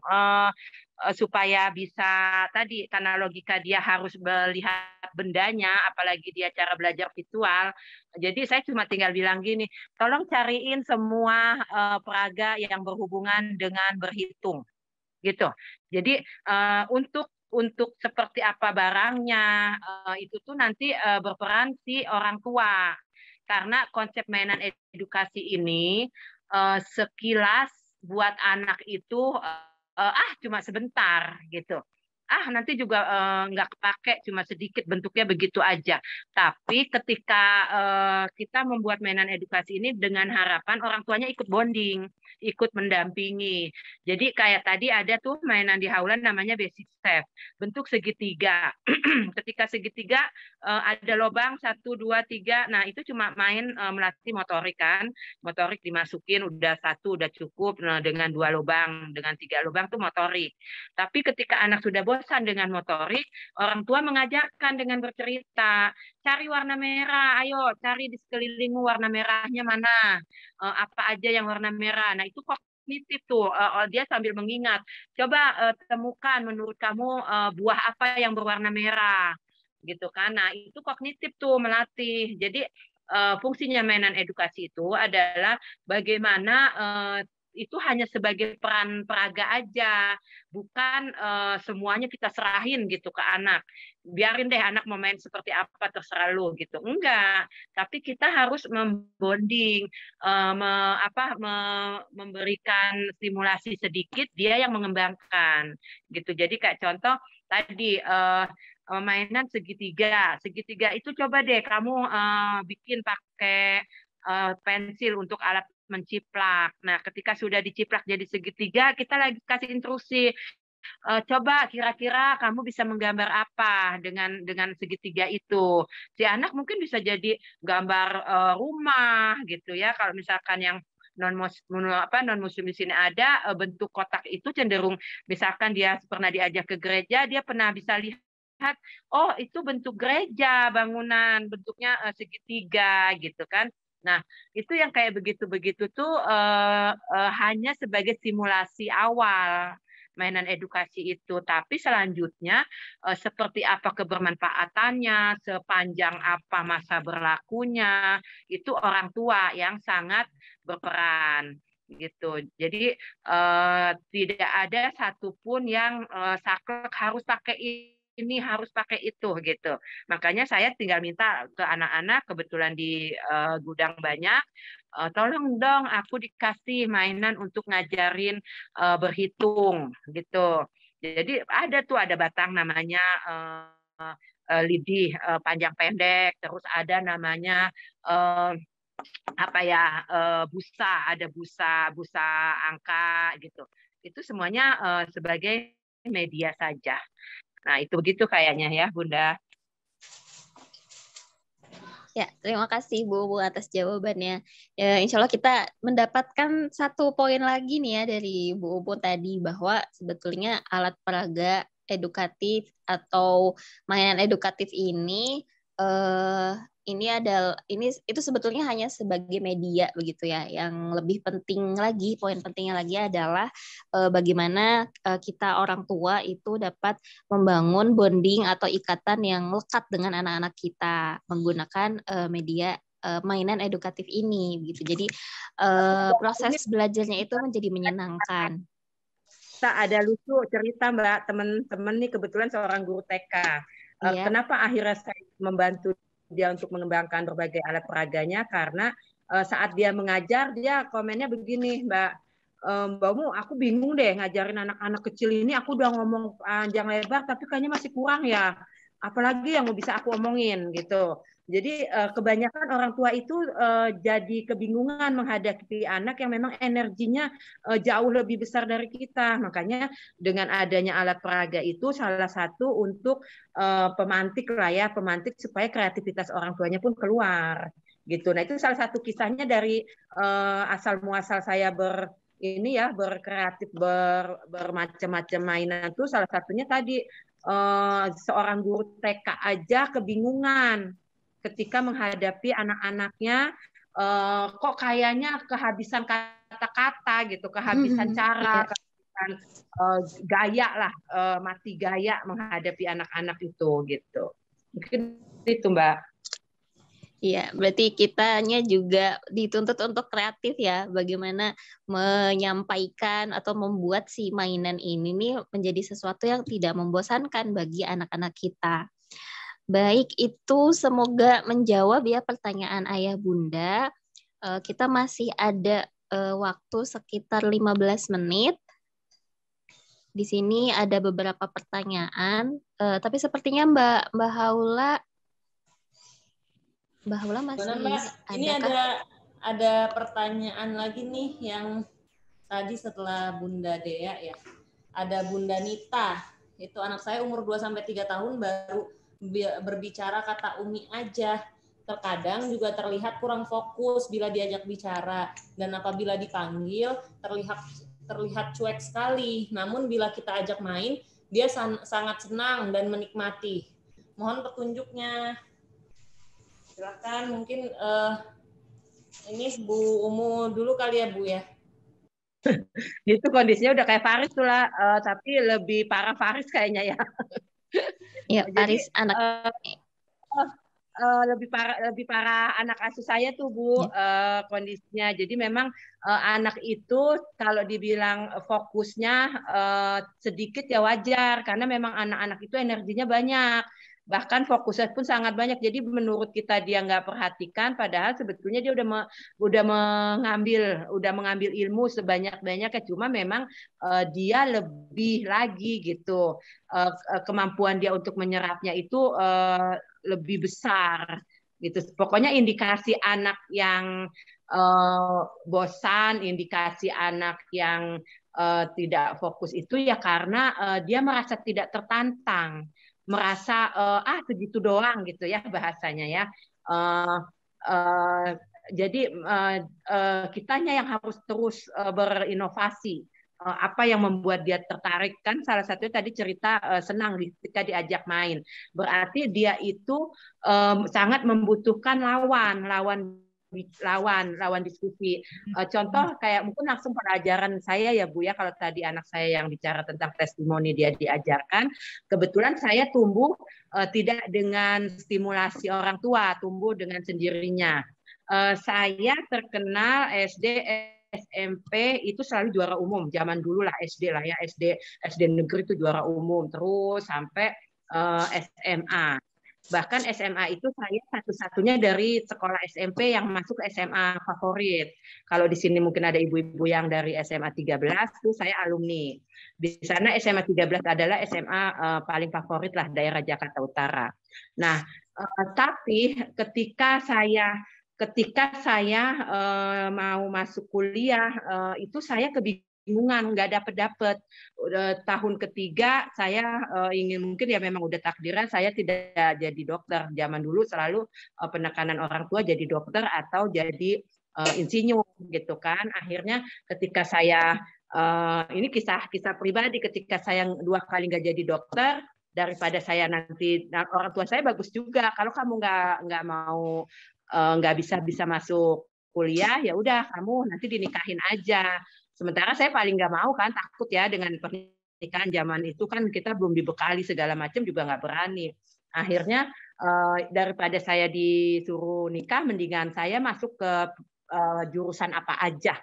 supaya bisa tadi karena logika dia harus melihat bendanya, apalagi dia cara belajar visual. Jadi saya cuma tinggal bilang gini, tolong cariin semua peraga yang berhubungan dengan berhitung, gitu. Jadi untuk seperti apa barangnya itu tuh nanti berperan si orang tua. Karena konsep mainan edukasi ini sekilas buat anak itu cuma sebentar gitu. Nanti juga nggak kepake, cuma sedikit bentuknya begitu aja. Tapi ketika kita membuat mainan edukasi ini dengan harapan orang tuanya ikut bonding, ikut mendampingi. Jadi kayak tadi ada tuh mainan di haulan namanya basic chef, bentuk segitiga. Ketika segitiga ada lubang 1, 2, 3. Nah itu cuma main melatih motorik kan, motorik dimasukin udah 1 udah cukup. Nah, dengan 2 lubang, dengan 3 lubang tuh motorik. Tapi ketika anak sudah bosan dengan motorik, orang tua mengajarkan dengan bercerita, cari warna merah, ayo cari di sekelilingmu warna merahnya mana, apa aja yang warna merah. Nah itu kognitif tuh, dia sambil mengingat, coba temukan menurut kamu buah apa yang berwarna merah, gitu kan. Nah itu kognitif tuh melatih. Jadi fungsinya mainan edukasi itu adalah bagaimana itu hanya sebagai peran peraga aja, bukan semuanya kita serahin gitu ke anak. Biarin deh anak mau main seperti apa terserah lu gitu. Enggak, tapi kita harus membonding, memberikan stimulasi sedikit, dia yang mengembangkan gitu. Jadi kayak contoh tadi mainan segitiga. Segitiga itu coba deh kamu bikin pakai pensil untuk alat menciplak. Nah, ketika sudah diciplak jadi segitiga, kita lagi kasih instruksi. Coba kira-kira kamu bisa menggambar apa dengan segitiga itu. Si anak mungkin bisa jadi gambar rumah gitu ya. Kalau misalkan yang non muslim di sini ada bentuk kotak itu cenderung misalkan dia pernah diajak ke gereja, dia pernah bisa lihat, oh itu bentuk gereja bangunan bentuknya segitiga gitu kan. Nah, itu yang kayak begitu-begitu tuh hanya sebagai simulasi awal mainan edukasi itu. Tapi selanjutnya seperti apa kebermanfaatannya, sepanjang apa masa berlakunya, itu orang tua yang sangat berperan gitu. Jadi tidak ada satupun yang saklek harus pakai ini harus pakai itu gitu. Makanya saya tinggal minta ke anak-anak, kebetulan di gudang banyak, tolong dong aku dikasih mainan untuk ngajarin berhitung gitu. Jadi ada batang namanya lidih panjang pendek, terus ada namanya busa, ada busa angka gitu. Itu semuanya sebagai media saja. Nah, itu begitu kayaknya ya, Bunda. Ya, terima kasih Bu atas jawabannya. Ya, insya Allah kita mendapatkan satu poin lagi nih ya dari Bu tadi, bahwa sebetulnya alat peraga edukatif atau mainan edukatif ini itu sebetulnya hanya sebagai media begitu ya. Yang lebih penting lagi, poin pentingnya lagi adalah bagaimana kita orang tua itu dapat membangun bonding atau ikatan yang lekat dengan anak-anak kita menggunakan media mainan edukatif ini gitu. Jadi proses belajarnya itu menjadi menyenangkan. Ada lucu cerita Mbak, teman-teman nih kebetulan seorang guru TK. Iya. Kenapa akhirnya saya membantu dia untuk mengembangkan berbagai alat peraganya? Karena saat dia mengajar, dia komennya begini, Mbak, Mbak Mu, aku bingung deh ngajarin anak-anak kecil ini. Aku udah ngomong panjang lebar, tapi kayaknya masih kurang ya. Apalagi yang mau bisa aku omongin gitu. Jadi kebanyakan orang tua itu jadi kebingungan menghadapi anak yang memang energinya jauh lebih besar dari kita. Makanya dengan adanya alat peraga itu salah satu untuk pemantik lah ya, pemantik supaya kreativitas orang tuanya pun keluar gitu. Nah, itu salah satu kisahnya dari asal muasal saya berkreatif, bermacam-macam mainan tuh, salah satunya tadi seorang guru TK aja kebingungan ketika menghadapi anak-anaknya, kok kayaknya kehabisan kata-kata gitu, kehabisan cara, kehabisan gaya lah, mati gaya menghadapi anak-anak itu gitu. Mungkin itu Mbak. Iya, berarti kitanya juga dituntut untuk kreatif ya, bagaimana menyampaikan atau membuat si mainan ini nih menjadi sesuatu yang tidak membosankan bagi anak-anak kita. Baik, itu semoga menjawab ya pertanyaan Ayah Bunda. Kita masih ada waktu sekitar 15 menit. Di sini ada beberapa pertanyaan, tapi sepertinya Mbak Haula masih Mbak, ini ada pertanyaan lagi nih yang tadi setelah Bunda Dea ya. Ada Bunda Nita, itu anak saya umur 2-3 tahun baru berbicara kata umi aja. Terkadang juga terlihat kurang fokus bila diajak bicara, dan apabila dipanggil terlihat cuek sekali. Namun bila kita ajak main, dia sangat senang dan menikmati. Mohon petunjuknya. Silakan, mungkin ini Bu Umu dulu kali ya Bu ya. Itu kondisinya udah kayak Faris tuh lah, tapi lebih parah Faris kayaknya ya. Ya, Faris anak lebih parah anak asuh saya tuh Bu, kondisinya. Jadi memang anak itu kalau dibilang fokusnya sedikit ya wajar, karena memang anak-anak itu energinya banyak, bahkan fokusnya pun sangat banyak. Jadi menurut kita dia nggak perhatikan, padahal sebetulnya dia udah mengambil ilmu sebanyak-banyaknya. Cuma memang dia lebih lagi gitu, kemampuan dia untuk menyerapnya itu lebih besar gitu. Pokoknya indikasi anak yang bosan, indikasi anak yang tidak fokus itu ya karena dia merasa tidak tertantang, merasa segitu doang gitu ya bahasanya ya. Jadi kitanya yang harus terus berinovasi. Apa yang membuat dia tertarik, kan salah satunya tadi cerita senang ketika diajak main, berarti dia itu sangat membutuhkan lawan diskusi. Contoh kayak mungkin langsung pelajaran saya ya Bu ya, kalau tadi anak saya yang bicara tentang testimoni dia diajarkan, kebetulan saya tumbuh tidak dengan stimulasi orang tua, tumbuh dengan sendirinya. Saya terkenal SD SMP itu selalu juara umum, zaman dulu lah SD lah ya, SD negeri itu juara umum terus sampai SMA. Bahkan SMA itu saya satu-satunya dari sekolah SMP yang masuk ke SMA favorit. Kalau di sini mungkin ada ibu-ibu yang dari SMA 13, itu saya alumni. Di sana SMA 13 adalah SMA paling favorit lah daerah Jakarta Utara. Nah, tapi ketika saya mau masuk kuliah, itu saya kebingungan, nggak dapet. Tahun ketiga saya ingin, mungkin ya memang udah takdiran saya tidak jadi dokter. Zaman dulu selalu penekanan orang tua jadi dokter atau jadi insinyur gitu kan. Akhirnya ketika saya ini kisah pribadi, ketika saya 2 kali nggak jadi dokter, daripada saya nanti, orang tua saya bagus juga, kalau kamu nggak mau nggak bisa masuk kuliah, ya udah kamu nanti dinikahin aja. Sementara saya paling nggak mau kan, takut ya dengan pernikahan zaman itu kan kita belum dibekali segala macam, juga nggak berani. Akhirnya daripada saya disuruh nikah, mendingan saya masuk ke jurusan apa aja.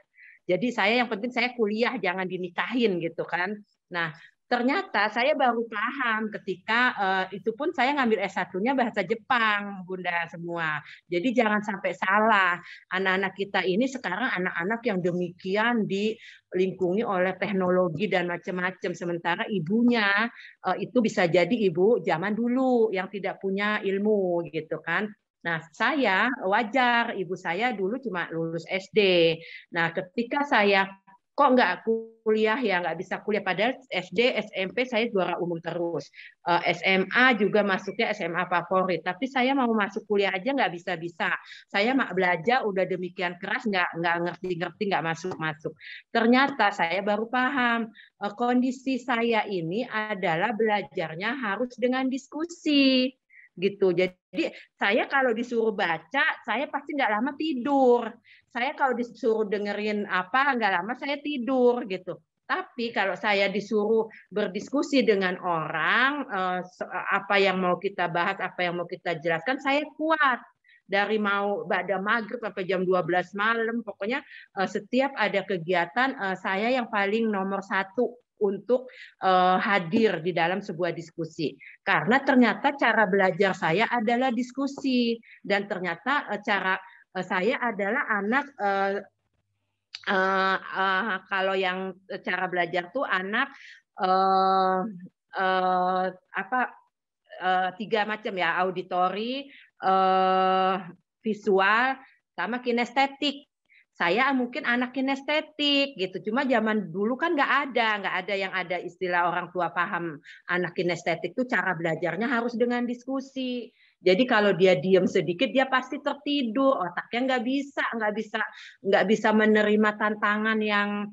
Jadi saya yang penting saya kuliah, jangan dinikahin gitu kan. Nah, ternyata saya baru paham ketika itu pun saya ngambil S1-nya bahasa Jepang, Bunda semua. Jadi jangan sampai salah. Anak-anak kita ini sekarang anak-anak yang demikian dilingkungi oleh teknologi dan macam-macam. Sementara ibunya itu bisa jadi ibu zaman dulu yang tidak punya ilmu gitu kan. Nah, saya wajar, ibu saya dulu cuma lulus SD. Nah, ketika saya kok nggak kuliah ya, nggak bisa kuliah, padahal SD, SMP saya juara umum terus. SMA juga masuknya SMA favorit, tapi saya mau masuk kuliah aja nggak bisa-bisa. Saya belajar udah demikian keras, nggak ngerti-ngerti, nggak masuk-masuk. Ternyata saya baru paham, kondisi saya ini adalah belajarnya harus dengan diskusi. Gitu. Jadi saya kalau disuruh baca, saya pasti nggak lama tidur. Saya kalau disuruh dengerin apa, nggak lama saya tidur gitu. Tapi kalau saya disuruh berdiskusi dengan orang, apa yang mau kita bahas, apa yang mau kita jelaskan, saya kuat. Dari mau pada maghrib sampai jam 12 malam, pokoknya setiap ada kegiatan, saya yang paling nomor 1 untuk hadir di dalam sebuah diskusi. Karena ternyata cara belajar saya adalah diskusi. Dan ternyata cara saya adalah anak, kalau yang cara belajar tuh anak apa 3 macam ya, auditori, visual, sama kinestetik. Saya mungkin anak kinestetik gitu, cuma zaman dulu kan nggak ada yang ada istilah orang tua paham anak kinestetik tuh cara belajarnya harus dengan diskusi. Jadi kalau dia diam sedikit dia pasti tertidur, otaknya nggak bisa menerima tantangan yang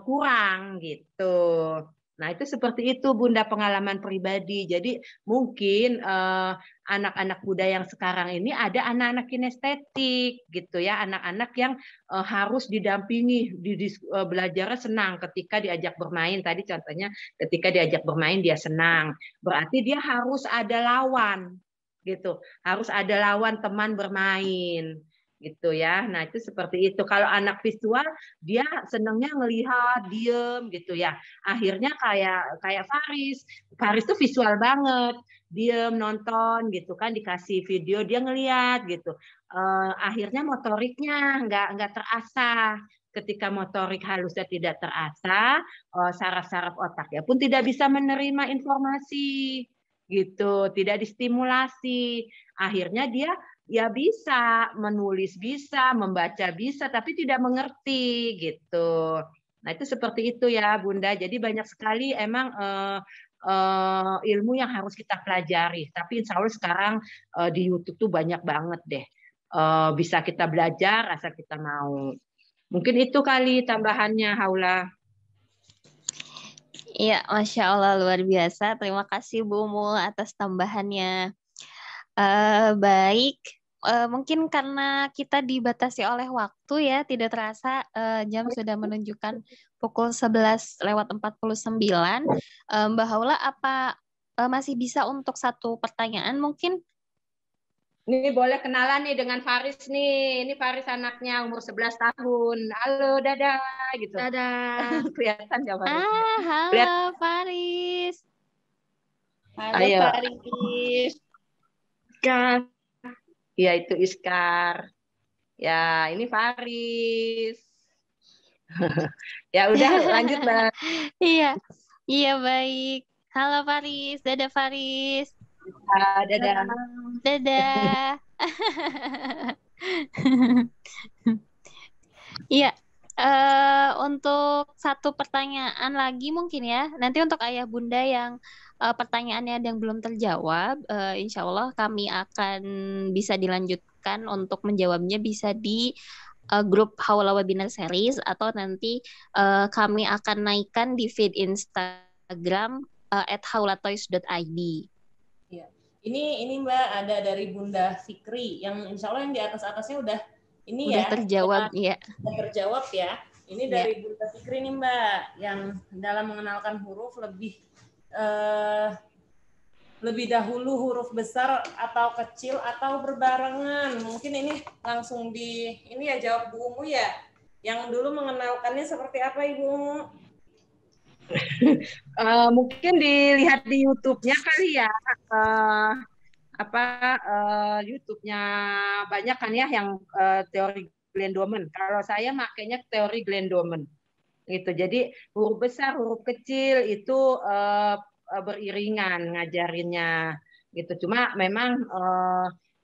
kurang gitu. Nah, itu seperti itu Bunda, pengalaman pribadi. Jadi mungkin anak-anak muda yang sekarang ini ada anak-anak kinestetik gitu ya, anak-anak yang harus didampingi, belajarnya senang ketika diajak bermain. Tadi contohnya ketika diajak bermain dia senang. Berarti dia harus ada lawan gitu. Harus ada lawan teman bermain. Gitu ya. Nah, itu seperti itu. Kalau anak visual dia senangnya ngelihat, diem gitu ya. Akhirnya kayak Faris tuh visual banget, diem nonton gitu kan, dikasih video dia ngelihat gitu. Akhirnya motoriknya nggak terasah. Ketika motorik halusnya tidak terasah, saraf-saraf otaknya pun tidak bisa menerima informasi gitu, tidak distimulasi. Akhirnya dia ya bisa menulis, bisa membaca, bisa, tapi tidak mengerti gitu. Nah, itu seperti itu ya Bunda. Jadi banyak sekali emang ilmu yang harus kita pelajari. Tapi insya Allah sekarang di YouTube tuh banyak banget deh. Bisa kita belajar asal kita mau. Mungkin itu kali tambahannya, Haula. Iya, Masya Allah, luar biasa. Terima kasih Bu Mul atas tambahannya. Baik, mungkin karena kita dibatasi oleh waktu ya, tidak terasa jam sudah menunjukkan pukul 11:49. Mbak Haula, apa masih bisa untuk satu pertanyaan mungkin? Nih boleh kenalan nih dengan Faris nih. Ini Faris anaknya umur 11 tahun. Halo, dadah gitu. Dadah. Kelihatan ya Faris? Halo Faris. Halo Ayo. Faris. Iskar. Ya, itu Iskar. Ya, ini Faris. Ya, udah lanjut, Mbak. Iya, iya baik. Halo Faris, dadah Faris. Dadah. Dadah. Iya, untuk satu pertanyaan lagi mungkin ya. Nanti untuk ayah bunda yang pertanyaannya ada yang belum terjawab, insya Allah kami akan bisa dilanjutkan untuk menjawabnya bisa di grup Haula Webinar Series atau nanti kami akan naikkan di feed Instagram @haulatoys.id. Iya. Ini Mbak ada dari Bunda Fikri yang insya Allah yang di atasnya udah ini Udah ya. terjawab ya. Udah terjawab ya. Ini Ya. dari Bunda Fikri nih Mbak yang dalam mengenalkan huruf lebih dahulu huruf besar atau kecil atau berbarengan. Mungkin ini langsung ini ya jawab Bu Umu ya. Yang dulu mengenalkannya seperti apa Ibu Umu? Mungkin dilihat di YouTube-nya kali ya. YouTube-nya banyak kan ya yang teori Glenn-Doman. Kalau saya makainya teori Glenn-Doman. Gitu. Jadi huruf besar, huruf kecil itu beriringan ngajarinnya. Gitu. Cuma memang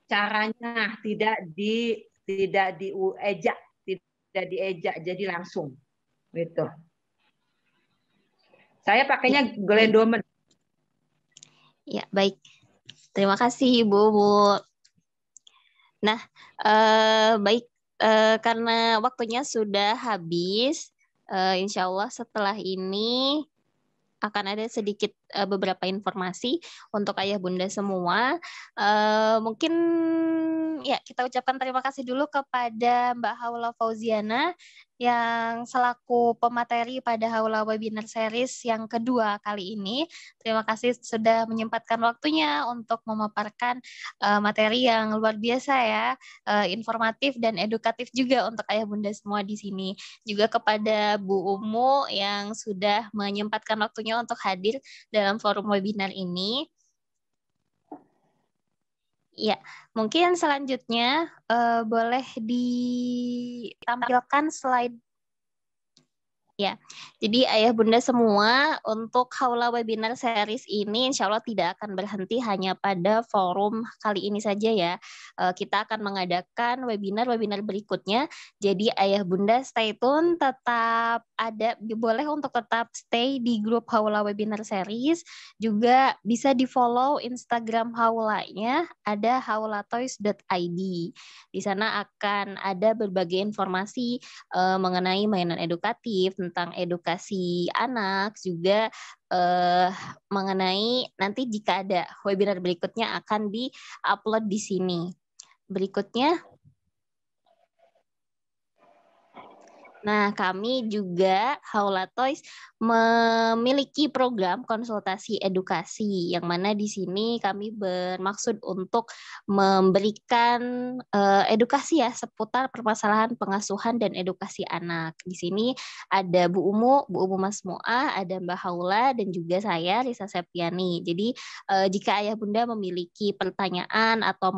caranya tidak diejak, jadi langsung. Gitu. Saya pakainya Glenn-Doman. Ya, baik. Terima kasih Ibu. Nah, baik, karena waktunya sudah habis, insya Allah setelah ini akan ada sedikit beberapa informasi untuk ayah bunda semua. Mungkin ya kita ucapkan terima kasih dulu kepada Mbak Haula Fauziana yang selaku pemateri pada Haula Webinar Series yang kedua kali ini. Terima kasih sudah menyempatkan waktunya untuk memaparkan materi yang luar biasa ya, informatif dan edukatif juga untuk ayah bunda semua di sini. Juga kepada Bu Umu yang sudah menyempatkan waktunya untuk hadir dalam forum webinar ini. Ya, mungkin selanjutnya boleh ditampilkan slide. Ya, jadi ayah bunda semua untuk Haula Webinar Series ini insya Allah tidak akan berhenti hanya pada forum kali ini saja ya. Kita akan mengadakan webinar-webinar berikutnya. Jadi ayah bunda stay tune, tetap boleh untuk tetap stay di grup Haula Webinar Series. Juga bisa di follow Instagram Haulanya, ada haulatoys.id. Di sana akan ada berbagai informasi mengenai mainan edukatif, tentang edukasi anak, juga mengenai nanti jika ada webinar berikutnya akan di-upload di sini. Berikutnya, nah, kami juga Haula Toys memiliki program konsultasi edukasi yang mana di sini kami bermaksud untuk memberikan edukasi ya seputar permasalahan pengasuhan dan edukasi anak. Di sini ada Bu Umu Masmuah, ada Mbak Haula dan juga saya Risa Septiani. Jadi jika ayah bunda memiliki pertanyaan atau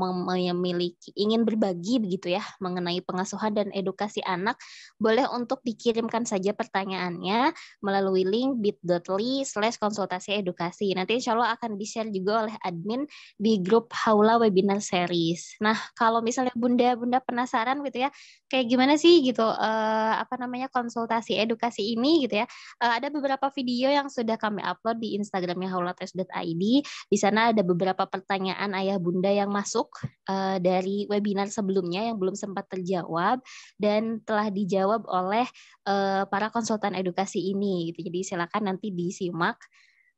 ingin berbagi begitu ya mengenai pengasuhan dan edukasi anak, boleh untuk dikirimkan saja pertanyaannya melalui link bit.ly/konsultasi edukasi. Nanti insya Allah akan di-share juga oleh admin di grup Haula Webinar Series. Nah, kalau misalnya bunda-bunda penasaran gitu ya, kayak gimana sih gitu, konsultasi edukasi ini gitu ya, ada beberapa video yang sudah kami upload di Instagramnya haulatoys.id. Di sana ada beberapa pertanyaan ayah bunda yang masuk dari webinar sebelumnya yang belum sempat terjawab dan telah dijawab oleh para konsultan edukasi ini gitu. Jadi silakan nanti disimak.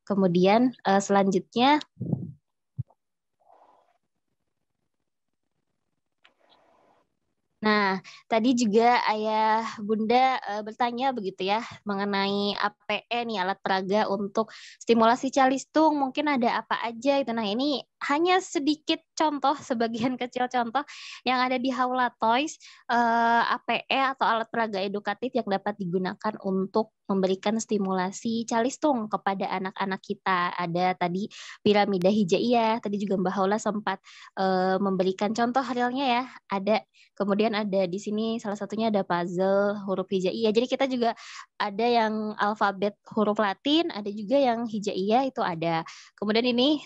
Kemudian selanjutnya nah, tadi juga ayah bunda bertanya begitu ya mengenai APE nih, alat peraga untuk stimulasi calistung, mungkin ada apa aja itu. Nah, ini hanya sedikit contoh, sebagian kecil contoh yang ada di Haula Toys, APE atau alat peraga edukatif yang dapat digunakan untuk memberikan stimulasi calistung kepada anak-anak kita. Ada tadi piramida hijaiyah, tadi juga Mbak Haula sempat memberikan contoh realnya ya. Ada, kemudian ada di sini salah satunya ada puzzle huruf hijaiyah. Jadi kita juga ada yang alfabet huruf Latin, ada juga yang hijaiyah itu ada. Kemudian ini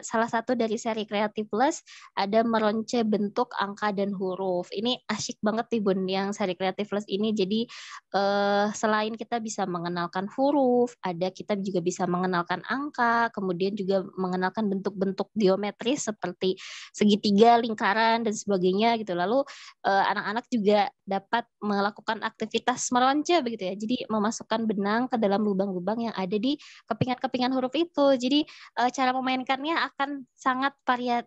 salah satu dari seri Creative Plus ada meronce bentuk angka dan huruf. Ini asyik banget nih Bun yang seri Creative Plus ini. Jadi selain kita bisa mengenalkan huruf, kita juga bisa mengenalkan angka, kemudian juga mengenalkan bentuk-bentuk geometris seperti segitiga, lingkaran dan sebagainya gitu. Lalu anak-anak juga dapat melakukan aktivitas meronce begitu ya. Jadi memasukkan benang ke dalam lubang-lubang yang ada di kepingan-kepingan huruf itu. Jadi cara memainkannya akan sangat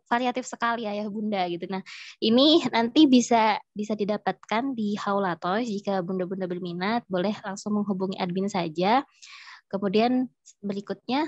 variatif sekali ya Bunda gitu. Nah, ini nanti bisa didapatkan di Haula Toys. Jika Bunda-bunda berminat, boleh langsung menghubungi admin saja. Kemudian berikutnya,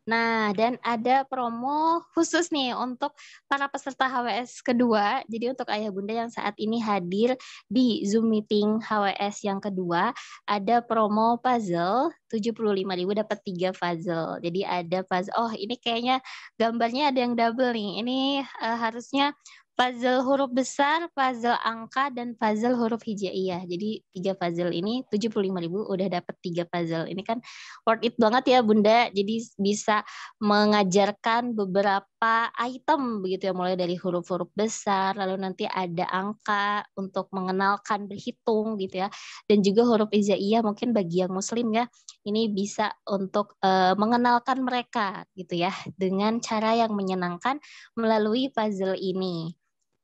nah, dan ada promo khusus nih untuk para peserta HWS kedua. Jadi untuk ayah bunda yang saat ini hadir di Zoom meeting HWS yang kedua, ada promo puzzle 75.000 dapat 3 puzzle. Jadi ada puzzle, oh ini kayaknya gambarnya ada yang double nih. Ini harusnya puzzle huruf besar, puzzle angka, dan puzzle huruf hijaiyah. Jadi 3 puzzle ini 75.000 udah dapat 3 puzzle. Ini kan worth it banget ya Bunda. Jadi bisa mengajarkan beberapa item begitu ya, mulai dari huruf-huruf besar, lalu nanti ada angka untuk mengenalkan berhitung gitu ya. Dan juga huruf hijaiyah mungkin bagi yang muslim ya, ini bisa untuk mengenalkan mereka gitu ya dengan cara yang menyenangkan melalui puzzle ini.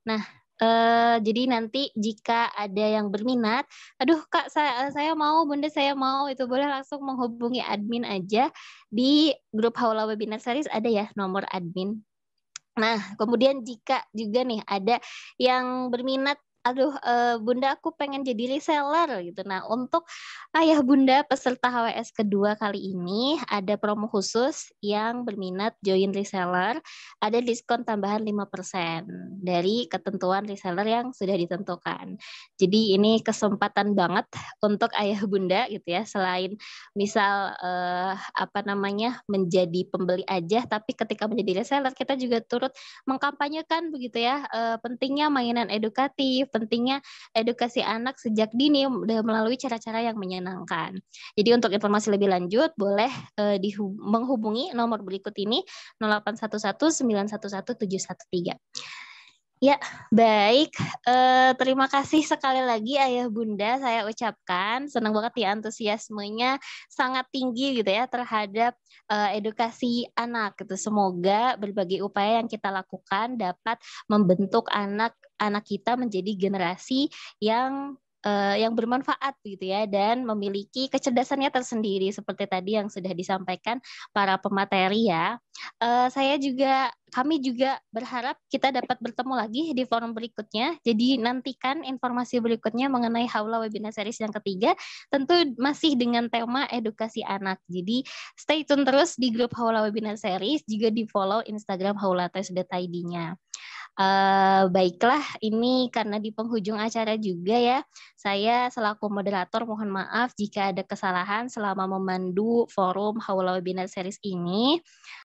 Nah, jadi nanti jika ada yang berminat, aduh Kak saya mau, Bunda saya mau, itu boleh langsung menghubungi admin aja di grup Haula Webinar Series, ada ya nomor admin. Nah, kemudian jika juga nih ada yang berminat, aduh Bunda aku pengen jadi reseller gitu. Nah, untuk ayah bunda peserta HWS kedua kali ini ada promo khusus yang berminat join reseller, ada diskon tambahan 5% dari ketentuan reseller yang sudah ditentukan. Jadi ini kesempatan banget untuk ayah bunda gitu ya, selain misal menjadi pembeli aja, tapi ketika menjadi reseller kita juga turut mengkampanyekan begitu ya, pentingnya mainan edukatif, pentingnya edukasi anak sejak dini melalui cara-cara yang menyenangkan. Jadi untuk informasi lebih lanjut boleh menghubungi nomor berikut ini 0811 911 713. Ya, baik. Terima kasih sekali lagi Ayah Bunda, saya ucapkan senang banget ya antusiasmenya sangat tinggi gitu ya terhadap edukasi anak gitu. Semoga berbagai upaya yang kita lakukan dapat membentuk anak kita menjadi generasi yang bermanfaat gitu ya dan memiliki kecerdasannya tersendiri seperti tadi yang sudah disampaikan para pemateri ya. Kami juga berharap kita dapat bertemu lagi di forum berikutnya. Jadi nantikan informasi berikutnya mengenai Haula Webinar Series yang ketiga, tentu masih dengan tema edukasi anak. Jadi stay tune terus di grup Haula Webinar Series, juga di follow Instagram haulates.id-nya. Baiklah, ini karena di penghujung acara juga ya, saya selaku moderator mohon maaf jika ada kesalahan selama memandu forum Haula Webinar Series ini.